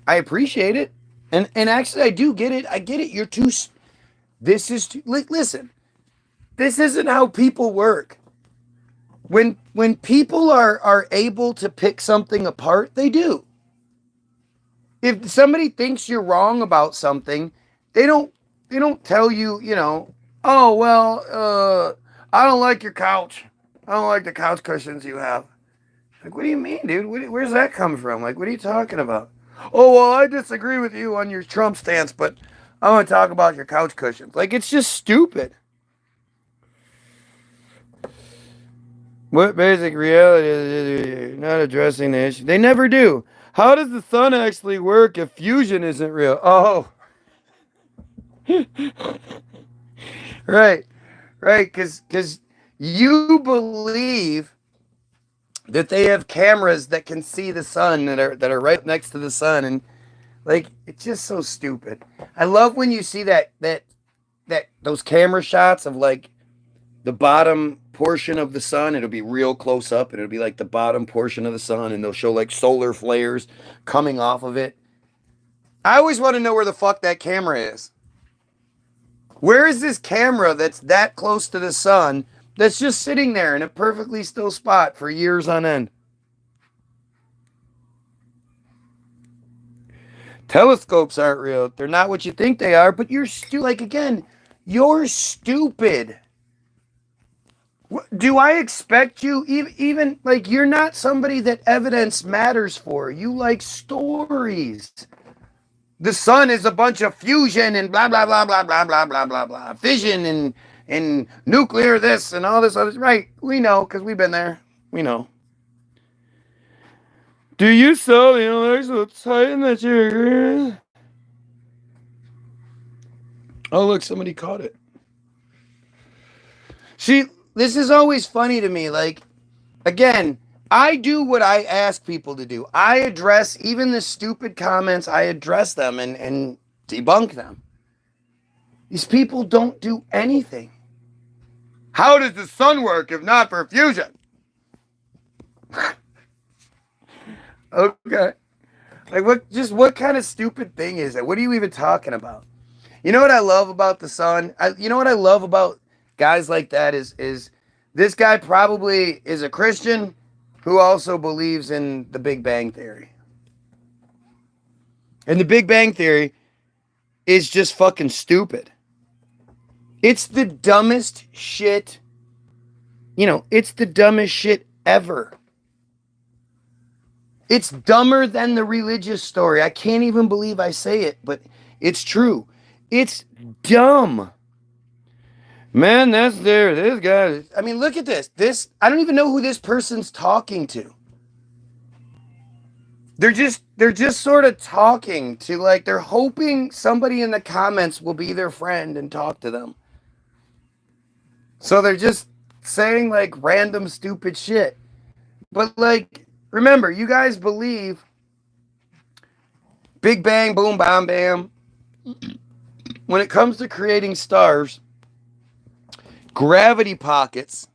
I appreciate it. And actually, I do get it. I get it. You're too, this is too, listen, this isn't how people work. When people are able to pick something apart, they do. If somebody thinks you're wrong about something, they don't tell you, oh well, I don't like your couch. I don't like the couch cushions you have. Like, what do you mean, dude? Where's that come from? Like, what are you talking about? Oh well, I disagree with you on your Trump stance, but I want to talk about your couch cushions. Like, it's just stupid. What basic reality is not addressing the issue? They never do. How does the sun actually work if fusion isn't real? Oh, right, right. Because you believe that they have cameras that can see the sun that are right next to the sun, and like it's just so stupid. I love when you see that those camera shots of like the bottom portion of the sun. It'll be real close up, and it'll be like the bottom portion of the sun, and they'll show like solar flares coming off of it. I always want to know where the fuck that camera is. Where is this camera that's that close to the sun that's just sitting there in a perfectly still spot for years on end? Telescopes aren't real. They're not what you think they are, but you're like, again, you're stupid. Do I expect you, even like, you're not somebody that evidence matters for? You like stories. The sun is a bunch of fusion and blah blah blah blah blah blah blah blah blah, fission and nuclear this and all this other. Right? We know because we've been there. We know. Do you sell the intellectual titan that you agree with? Oh look, somebody caught it. See, this is always funny to me. Like, again, I do what I ask people to do. I address even the stupid comments. I address them and debunk them. These people don't do anything. How does the sun work if not for fusion? Okay. Like, what kind of stupid thing is it? What are you even talking about? You know what I love about the sun? You know what I love about guys like that is this guy probably is a Christian who also believes in the Big Bang Theory. And the Big Bang Theory is just fucking stupid. It's the dumbest shit. It's the dumbest shit ever. It's dumber than the religious story. I can't even believe I say it, but it's true. It's dumb. Man, that's there. This guy. I mean, look at this. I don't even know who this person's talking to. They're just sort of talking to, like, they're hoping somebody in the comments will be their friend and talk to them. So they're just saying like random stupid shit. But like, remember, you guys believe Big Bang, boom, bam, bam. When it comes to creating stars, gravity pockets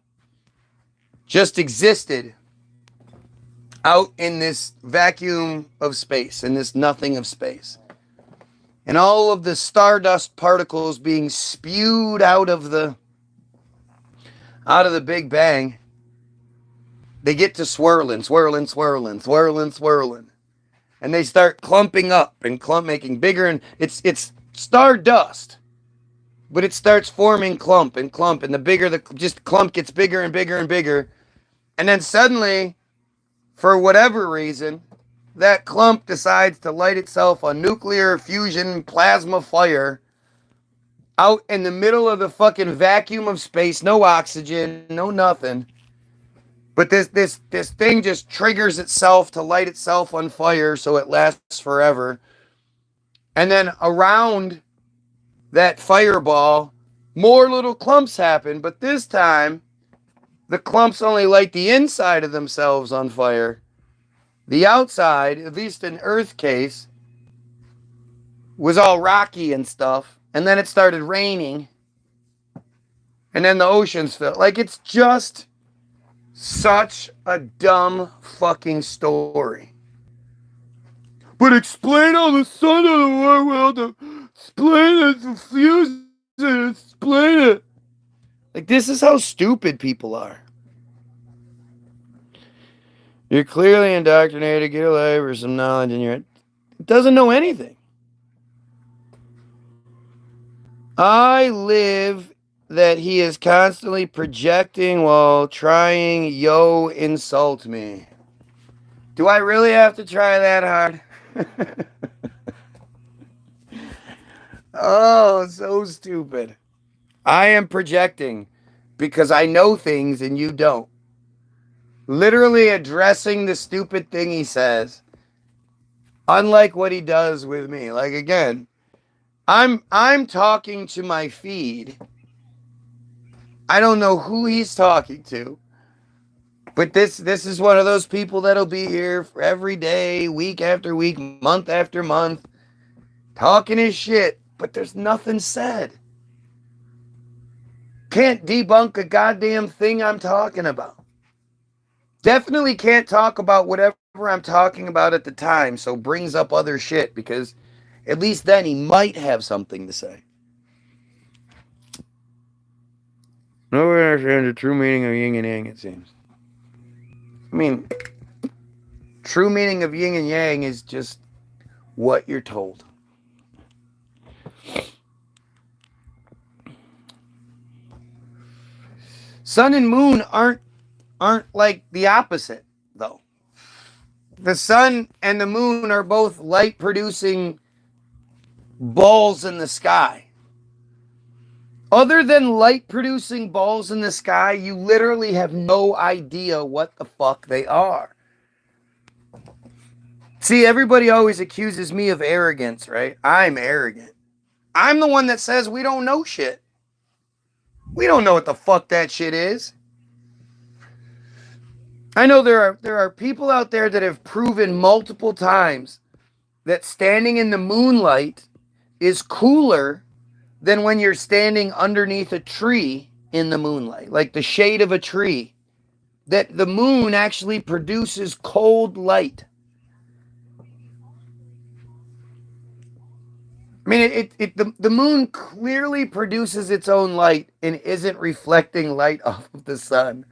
just existed out in this vacuum of space, in this nothing of space. And all of the stardust particles being spewed out of the Big Bang, they get to swirling. And they start clumping up and making bigger, and it's stardust. But it starts forming clump, and the bigger the clump gets bigger and bigger and bigger. And then suddenly, for whatever reason, that clump decides to light itself on nuclear fusion plasma fire out in the middle of the fucking vacuum of space, no oxygen, no nothing. But this thing just triggers itself to light itself on fire so it lasts forever. And then around that fireball, more little clumps happen. But this time, the clumps only light the inside of themselves on fire. The outside, at least in Earth case, was all rocky and stuff. And then it started raining. And then the oceans filled. Like, it's just such a dumb fucking story. But explain how the sun of the world, explain it, fuse it, explain it. Like, this is how stupid people are. You're clearly indoctrinated, get a life or some knowledge, and it doesn't know anything. I live that he is constantly projecting while trying, insult me. Do I really have to try that hard? Oh, so stupid. I am projecting because I know things and you don't. Literally addressing the stupid thing he says. Unlike what he does with me. Like, again, I'm talking to my feed. I don't know who he's talking to. But this is one of those people that'll be here for every day, week after week, month after month, talking his shit, but there's nothing said. Can't debunk a goddamn thing I'm talking about. Definitely can't talk about whatever I'm talking about at the time, so brings up other shit, because at least then he might have something to say. No one understands the true meaning of yin and yang, it seems. I mean, true meaning of yin and yang is just what you're told. Sun and moon aren't like the opposite, though. The sun and the moon are both light-producing balls in the sky. Other than light-producing balls in the sky, you literally have no idea what the fuck they are. See, everybody always accuses me of arrogance, right? I'm arrogant. I'm the one that says we don't know shit. We don't know what the fuck that shit is. I know there are people out there that have proven multiple times that standing in the moonlight is cooler than when you're standing underneath a tree in the moonlight, like the shade of a tree. That the moon actually produces cold light. I mean, the moon clearly produces its own light and isn't reflecting light off of the sun.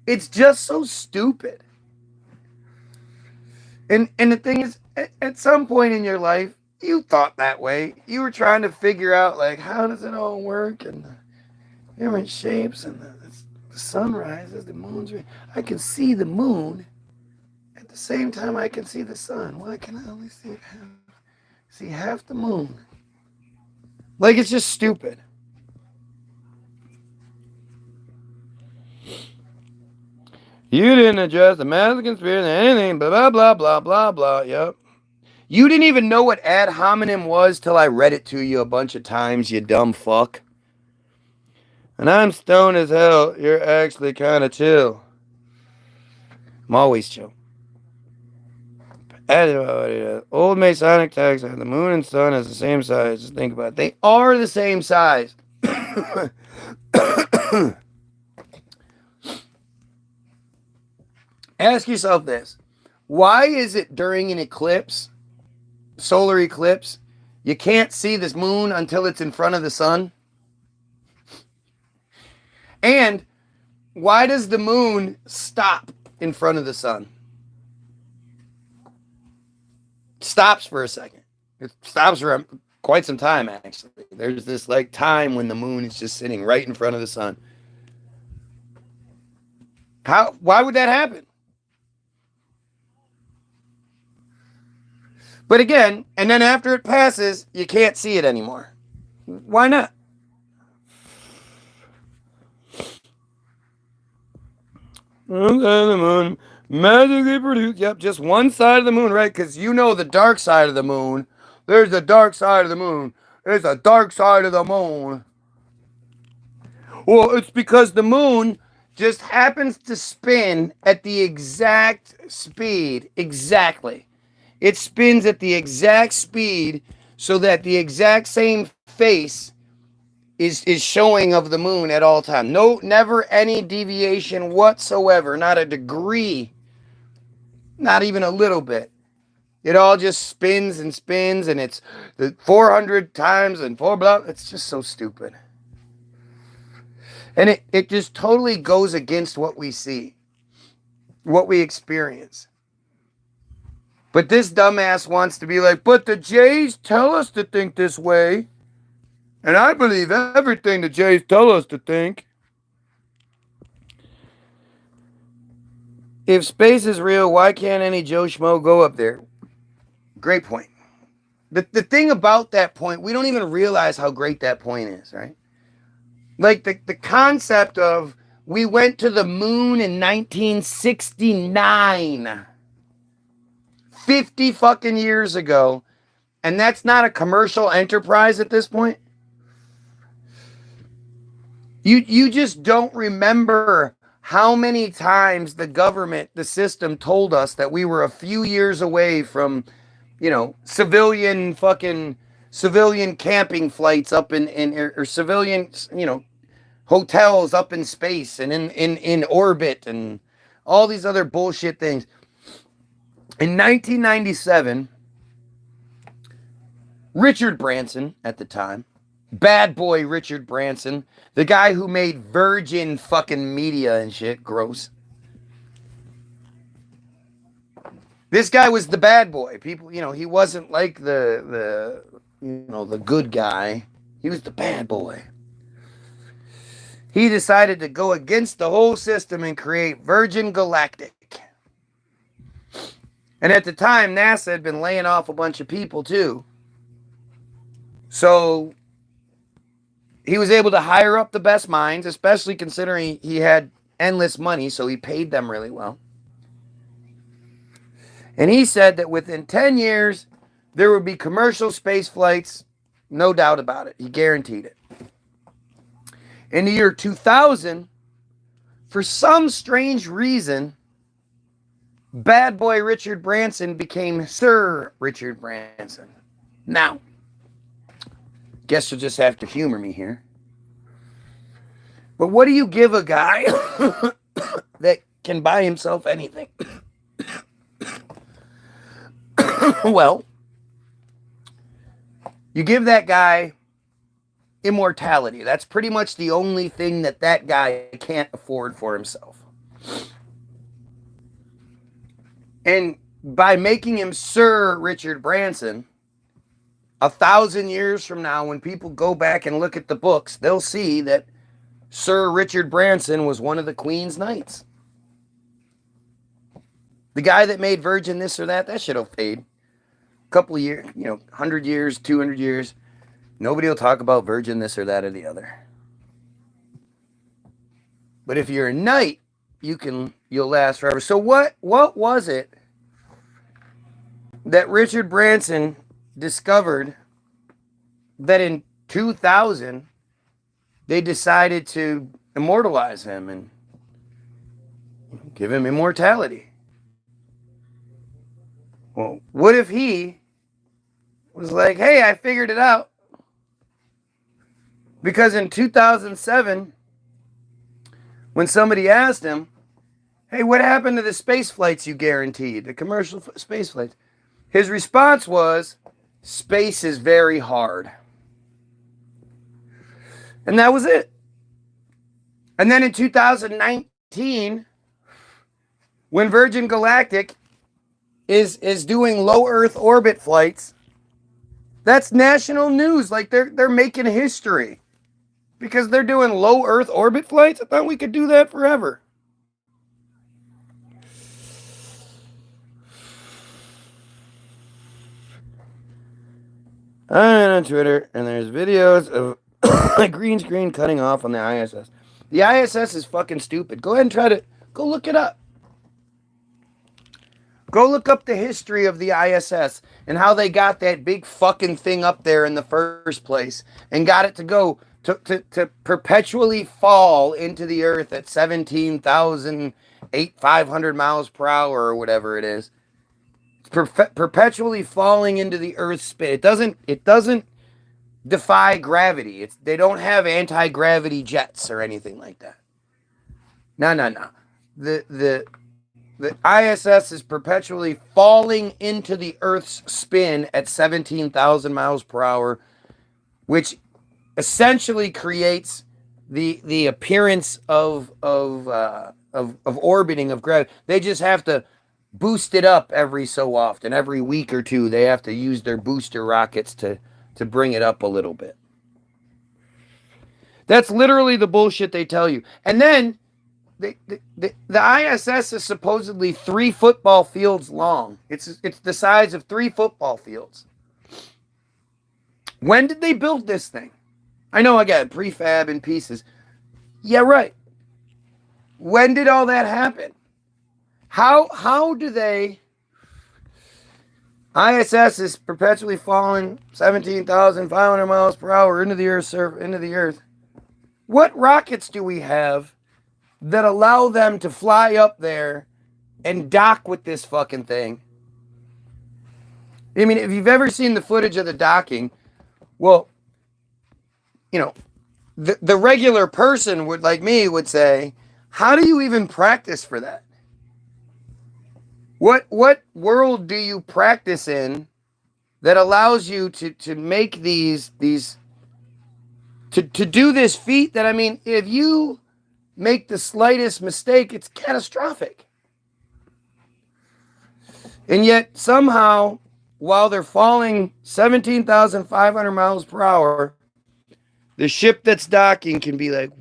It's just so stupid. And the thing is, at some point in your life, you thought that way. You were trying to figure out, like, how does it all work, and the different shapes, and the sun rises, the moon's. I can see the moon at the same time I can see the sun. Why can I only see half the moon? Like, it's just stupid. You didn't address the massive conspiracy, anything, blah, blah, blah, blah, blah, yep. You didn't even know what ad hominem was till I read it to you a bunch of times, you dumb fuck. And I'm stoned as hell. You're actually kind of chill. I'm always chill. Old Masonic texts have the moon and sun as the same size. Just think about it. They are the same size. Ask yourself this. Why is it during an eclipse, solar eclipse, you can't see this moon until it's in front of the sun? And why does the moon stop in front of the sun? Stops for a second. It stops for quite some time, actually. There's this like time when the moon is just sitting right in front of the sun. Why would that happen? But again, and then after it passes, you can't see it anymore. Why not? Okay, the moon magically produced. Yep, just one side of the moon, right? Because you know the dark side of the moon. There's a dark side of the moon. There's a dark side of the moon. Well, it's because the moon just happens to spin at the exact speed. Exactly. It spins at the exact speed so that the exact same face is showing of the moon at all time. No, never any deviation whatsoever. Not a degree. Not even a little bit. It all just spins and spins, and it's the 400 times and four blah. It's just so stupid. And it just totally goes against what we see, what we experience. But this dumbass wants to be like, but the Jays tell us to think this way. And I believe everything the Jays tell us to think. If space is real, why can't any Joe Schmo go up there? Great point. The thing about that point, we don't even realize how great that point is, right? Like the concept of we went to the moon in 1969. 50 fucking years ago. And that's not a commercial enterprise at this point. You just don't remember how many times the government, the system told us that we were a few years away from, civilian camping flights up or civilian, hotels up in space and in orbit and all these other bullshit things. In 1997, Richard Branson at the time, bad boy Richard Branson, the guy who made Virgin fucking media and shit, gross. This guy was the bad boy. People, he wasn't like the good guy. He was the bad boy. He decided to go against the whole system and create Virgin Galactic. And at the time, NASA had been laying off a bunch of people too. So he was able to hire up the best minds, especially considering he had endless money, so he paid them really well. And he said that within 10 years, there would be commercial space flights, no doubt about it. He guaranteed it. In the year 2000, for some strange reason, bad boy Richard Branson became Sir Richard Branson. Now, guess you'll just have to humor me here. But what do you give a guy that can buy himself anything? Well, you give that guy immortality. That's pretty much the only thing that guy can't afford for himself. And by making him Sir Richard Branson, 1,000 years from now, when people go back and look at the books, they'll see that Sir Richard Branson was one of the Queen's knights. The guy that made Virgin this or that shit'll fade. A couple of years, 100 years, 200 years. Nobody will talk about Virgin this or that or the other. But if you're a knight, you'll last forever. So what was it that Richard Branson discovered that in 2000 they decided to immortalize him and give him immortality? Well, what if he was like, hey, I figured it out? Because in 2007, when somebody asked him, hey, what happened to the space flights you guaranteed, the commercial space flights? His response was, space is very hard. And that was it. And then in 2019, when Virgin Galactic is doing low Earth orbit flights, that's national news. Like they're making history because they're doing low Earth orbit flights. I thought we could do that forever. I'm on Twitter, and there's videos of a green screen cutting off on the ISS. The ISS is fucking stupid. Go ahead and go look it up. Go look up the history of the ISS and how they got that big fucking thing up there in the first place and got it to go to perpetually fall into the earth at 17,500 miles per hour or whatever it is. It's perpetually falling into the earth's spin. It doesn't defy gravity. They don't have anti-gravity jets or anything like that. No. The ISS is perpetually falling into the Earth's spin at 17,000 miles per hour, which essentially creates the appearance of orbiting of gravity. They just have to boost it up every so often. Every week or two, they have to use their booster rockets to bring it up a little bit. That's literally the bullshit they tell you. And then the ISS is supposedly 3 football fields long. It's the size of 3 football fields. When did they build this thing? I know I got prefab in pieces. Yeah, right. When did all that happen? How do they... ISS is perpetually falling 17,500 miles per hour into the Earth. What rockets do we have that allow them to fly up there and dock with this fucking thing? I mean, if you've ever seen the footage of the docking, well, you know, the regular person like me would say, how do you even practice for that? What world do you practice in that allows you to make these to do this feat that, I mean, if you make the slightest mistake, it's catastrophic. And yet somehow, while they're falling 17,500 miles per hour, the ship that's docking can be like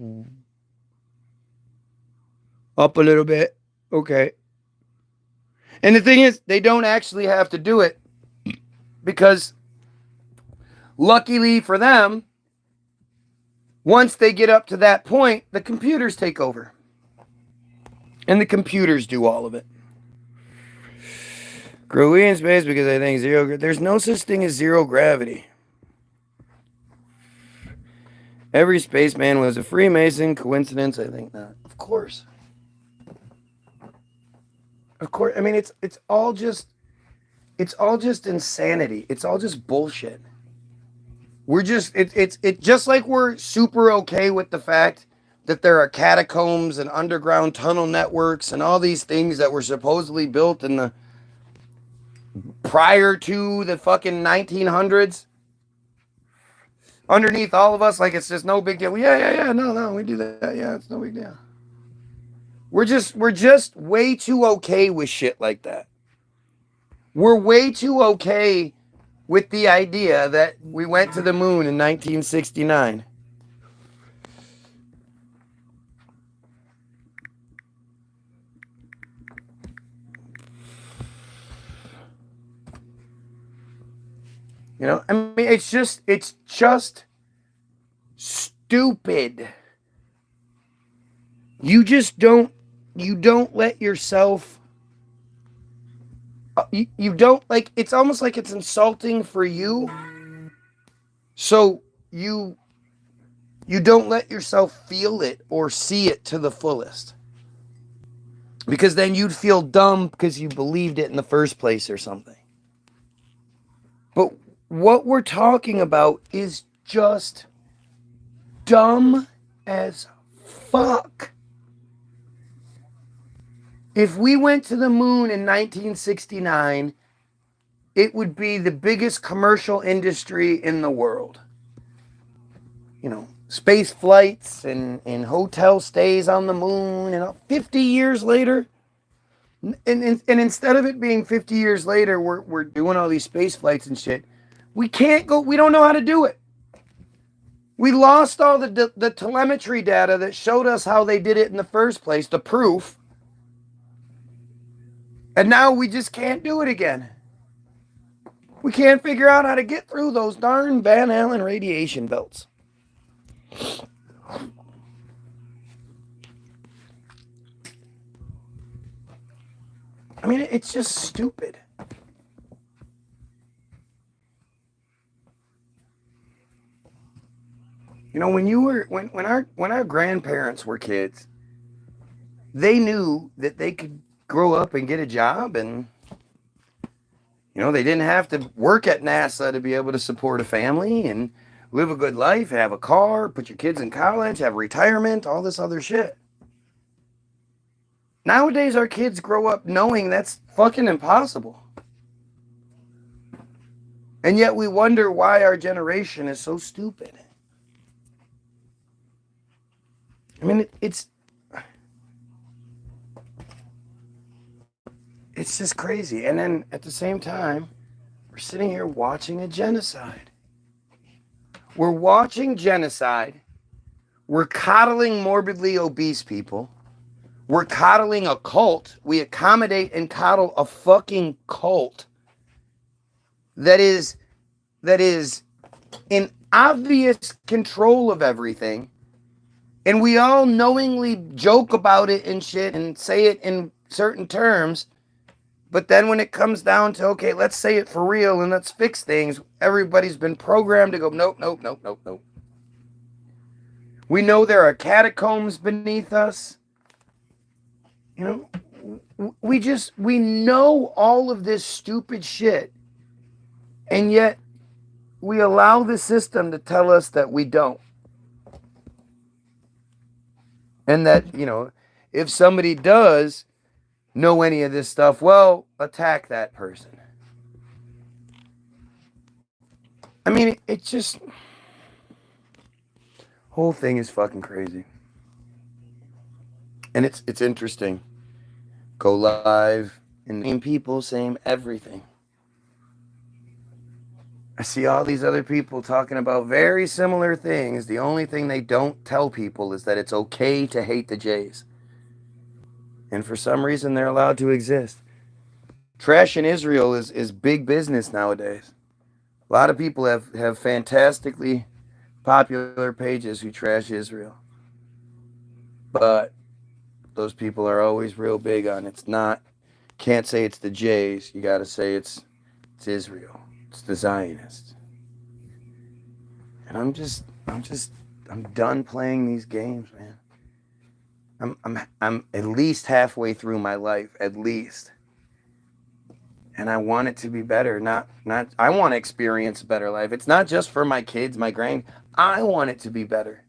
up a little bit. Okay. And the thing is, they don't actually have to do it because luckily for them, once they get up to that point, the computers take over. And the computers do all of it. Grow we in space because I think there's no such thing as zero gravity. Every spaceman was a Freemason. Coincidence? I think not. Of course. I mean, it's all just insanity. It's all just bullshit. We're just it's just like we're super okay with the fact that there are catacombs and underground tunnel networks and all these things that were supposedly built in the prior to the fucking 1900s. Underneath all of us, like it's just no big deal. Yeah. No, we do that. Yeah, it's no big deal. We're just way too okay with shit like that. We're way too okay with the idea that we went to the moon in 1969. You know, I mean, it's just stupid. You don't let yourself, you don't, like, it's almost like it's insulting for you. So you don't let yourself feel it or see it to the fullest. Because then you'd feel dumb because you believed it in the first place or something. But what we're talking about is just dumb as fuck. If we went to the moon in 1969, it would be the biggest commercial industry in the world. You know, space flights and hotel stays on the moon. And 50 years later, and instead of it being 50 years later, we're doing all these space flights and shit. We can't go. We don't know how to do it. We lost all the telemetry data that showed us how they did it in the first place, the proof. And now we just can't do it again. We can't figure out how to get through those darn Van Allen radiation belts. I mean, it's just stupid. You know, when our grandparents were kids, they knew that they could grow up and get a job, and you know, they didn't have to work at NASA to be able to support a family and live a good life, have a car, put your kids in college, have retirement, all this other shit. Nowadays, our kids grow up knowing that's fucking impossible. And yet we wonder why our generation is so stupid. I mean, it's just crazy. And then at the same time, we're sitting here watching a genocide. We're watching genocide. We're coddling morbidly obese people. We're coddling a cult. We accommodate and coddle a fucking cult that is in obvious control of everything. And we all knowingly joke about it and shit and say it in certain terms. But then when it comes down to, okay, let's say it for real and let's fix things, everybody's been programmed to go, nope, nope, nope, nope, nope. We know there are catacombs beneath us. You know, we know all of this stupid shit. And yet we allow the system to tell us that we don't. And that, you know, if somebody does know any of this stuff, well, attack that person. I mean, it just, whole thing is fucking crazy. And it's interesting. Go live, and same people, same everything. I see all these other people talking about very similar things. The only thing they don't tell people is that it's okay to hate the Jays. And for some reason, they're allowed to exist. Trash in Israel is big business nowadays. A lot of people have fantastically popular pages who trash Israel. But those people are always real big on can't say it's the Jays. You got to say it's Israel. It's the Zionists. And I'm done playing these games, man. I'm at least halfway through my life, at least. And I want it to be better. Not I want to experience a better life. It's not just for my kids, my grand. I want it to be better.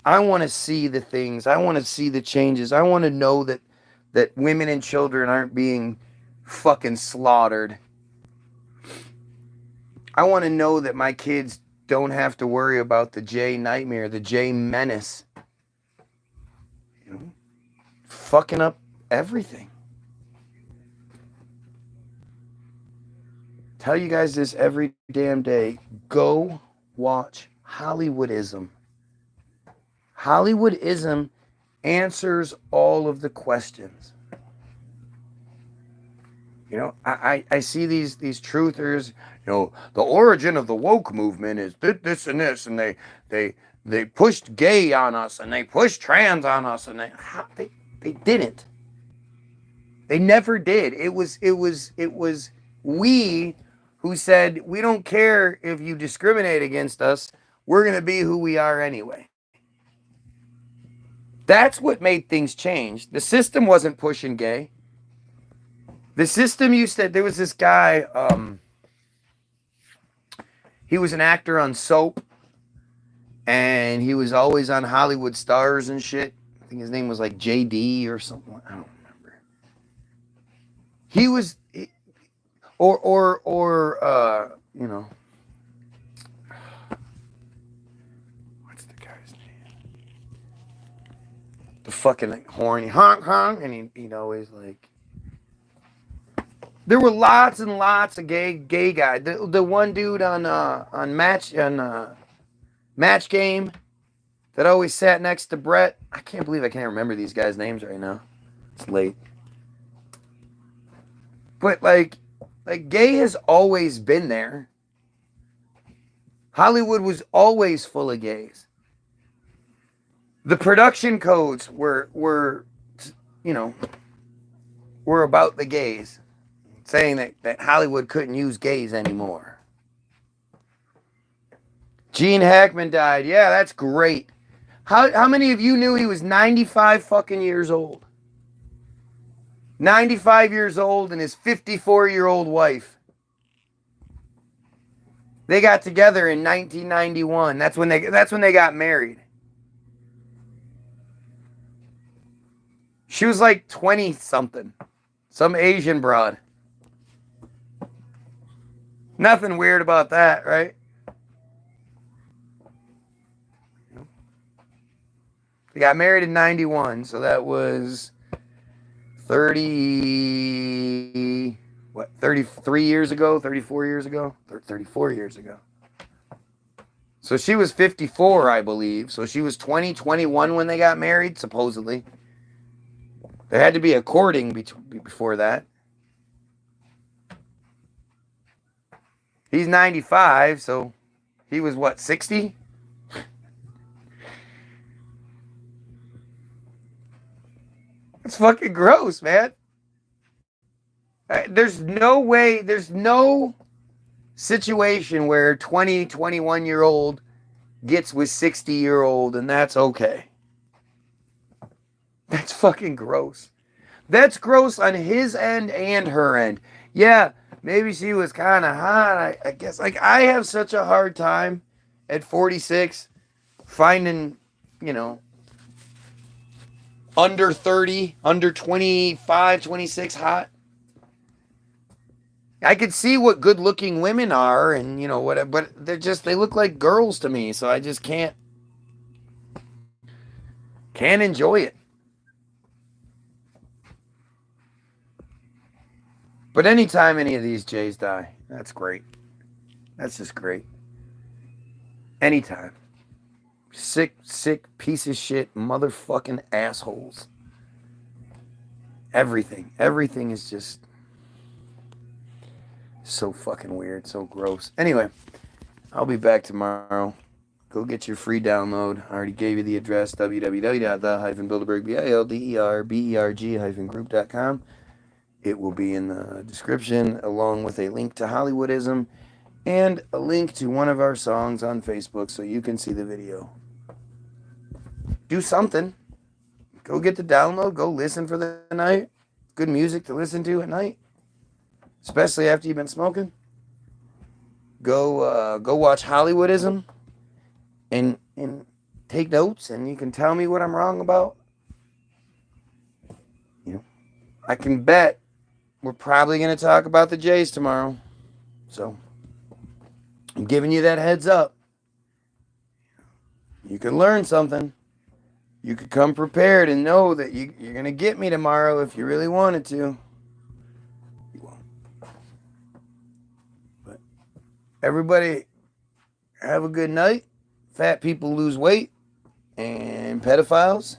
I want to see the things. I want to see the changes. I want to know that women and children aren't being fucking slaughtered. I want to know that my kids don't have to worry about the J nightmare, the J menace. You know, fucking up everything. Tell you guys this every damn day. Go watch Hollywoodism. Hollywoodism answers all of the questions. You know, I see these truthers, you know, the origin of the woke movement is this and this, and they pushed gay on us, and they pushed trans on us, and they didn't. They never did. It was we who said, we don't care if you discriminate against us, we're going to be who we are anyway. That's what made things change. The system wasn't pushing gay. The system there was this guy, he was an actor on soap, and he was always on Hollywood Stars and shit. I think his name was like JD or something. I don't remember. He was, you know, what's the guy's name? The fucking horny honk honk, and he'd always like. There were lots and lots of gay guys. The one dude on Match Game that always sat next to Brett. I can't believe I can't remember these guys' names right now. It's late. But like gay has always been there. Hollywood was always full of gays. The production codes were you know, were about the gays, saying that Hollywood couldn't use gays anymore. Gene Hackman died. Yeah, that's great. How many of you knew he was 95 fucking years old? 95 years old and his 54-year-old wife. They got together in 1991. That's when they got married. She was like 20 something. Some Asian broad. Nothing weird about that, right? They got married in 91, so that was 33 years ago, 34 years ago, 34 years ago. So she was 54, I believe. So she was 20, 21 when they got married, supposedly. There had to be a courting before that. He's 95, so he was what, 60? It's fucking gross, man. There's no way, there's no situation where 20, 21-year-old gets with 60-year-old and that's okay. That's fucking gross. That's gross on his end and her end. Yeah, maybe she was kind of hot, I guess. Like, I have such a hard time at 46 finding, under 30, under 25, 26 hot. I could see what good looking women are and, whatever, but they look like girls to me, so I just can't enjoy it. But anytime any of these Jays die, that's great. That's just great. Anytime. Sick piece of shit motherfucking assholes. Everything is just so fucking weird, so gross. Anyway, I'll be back tomorrow. Go get your free download. I already gave you the address, www.the-bilderberg-group.com. It will be in the description, along with a link to Hollywoodism and a link to one of our songs on Facebook so you can see the video. Do something. Go get the download. Go listen for the night. Good music to listen to at night, especially after you've been smoking. Go watch Hollywoodism and take notes, and you can tell me what I'm wrong about. I can bet we're probably going to talk about the Jays tomorrow. So I'm giving you that heads up. You can learn something. You could come prepared and know that you're going to get me tomorrow if you really wanted to. You won't. But everybody, have a good night. Fat people lose weight. And pedophiles,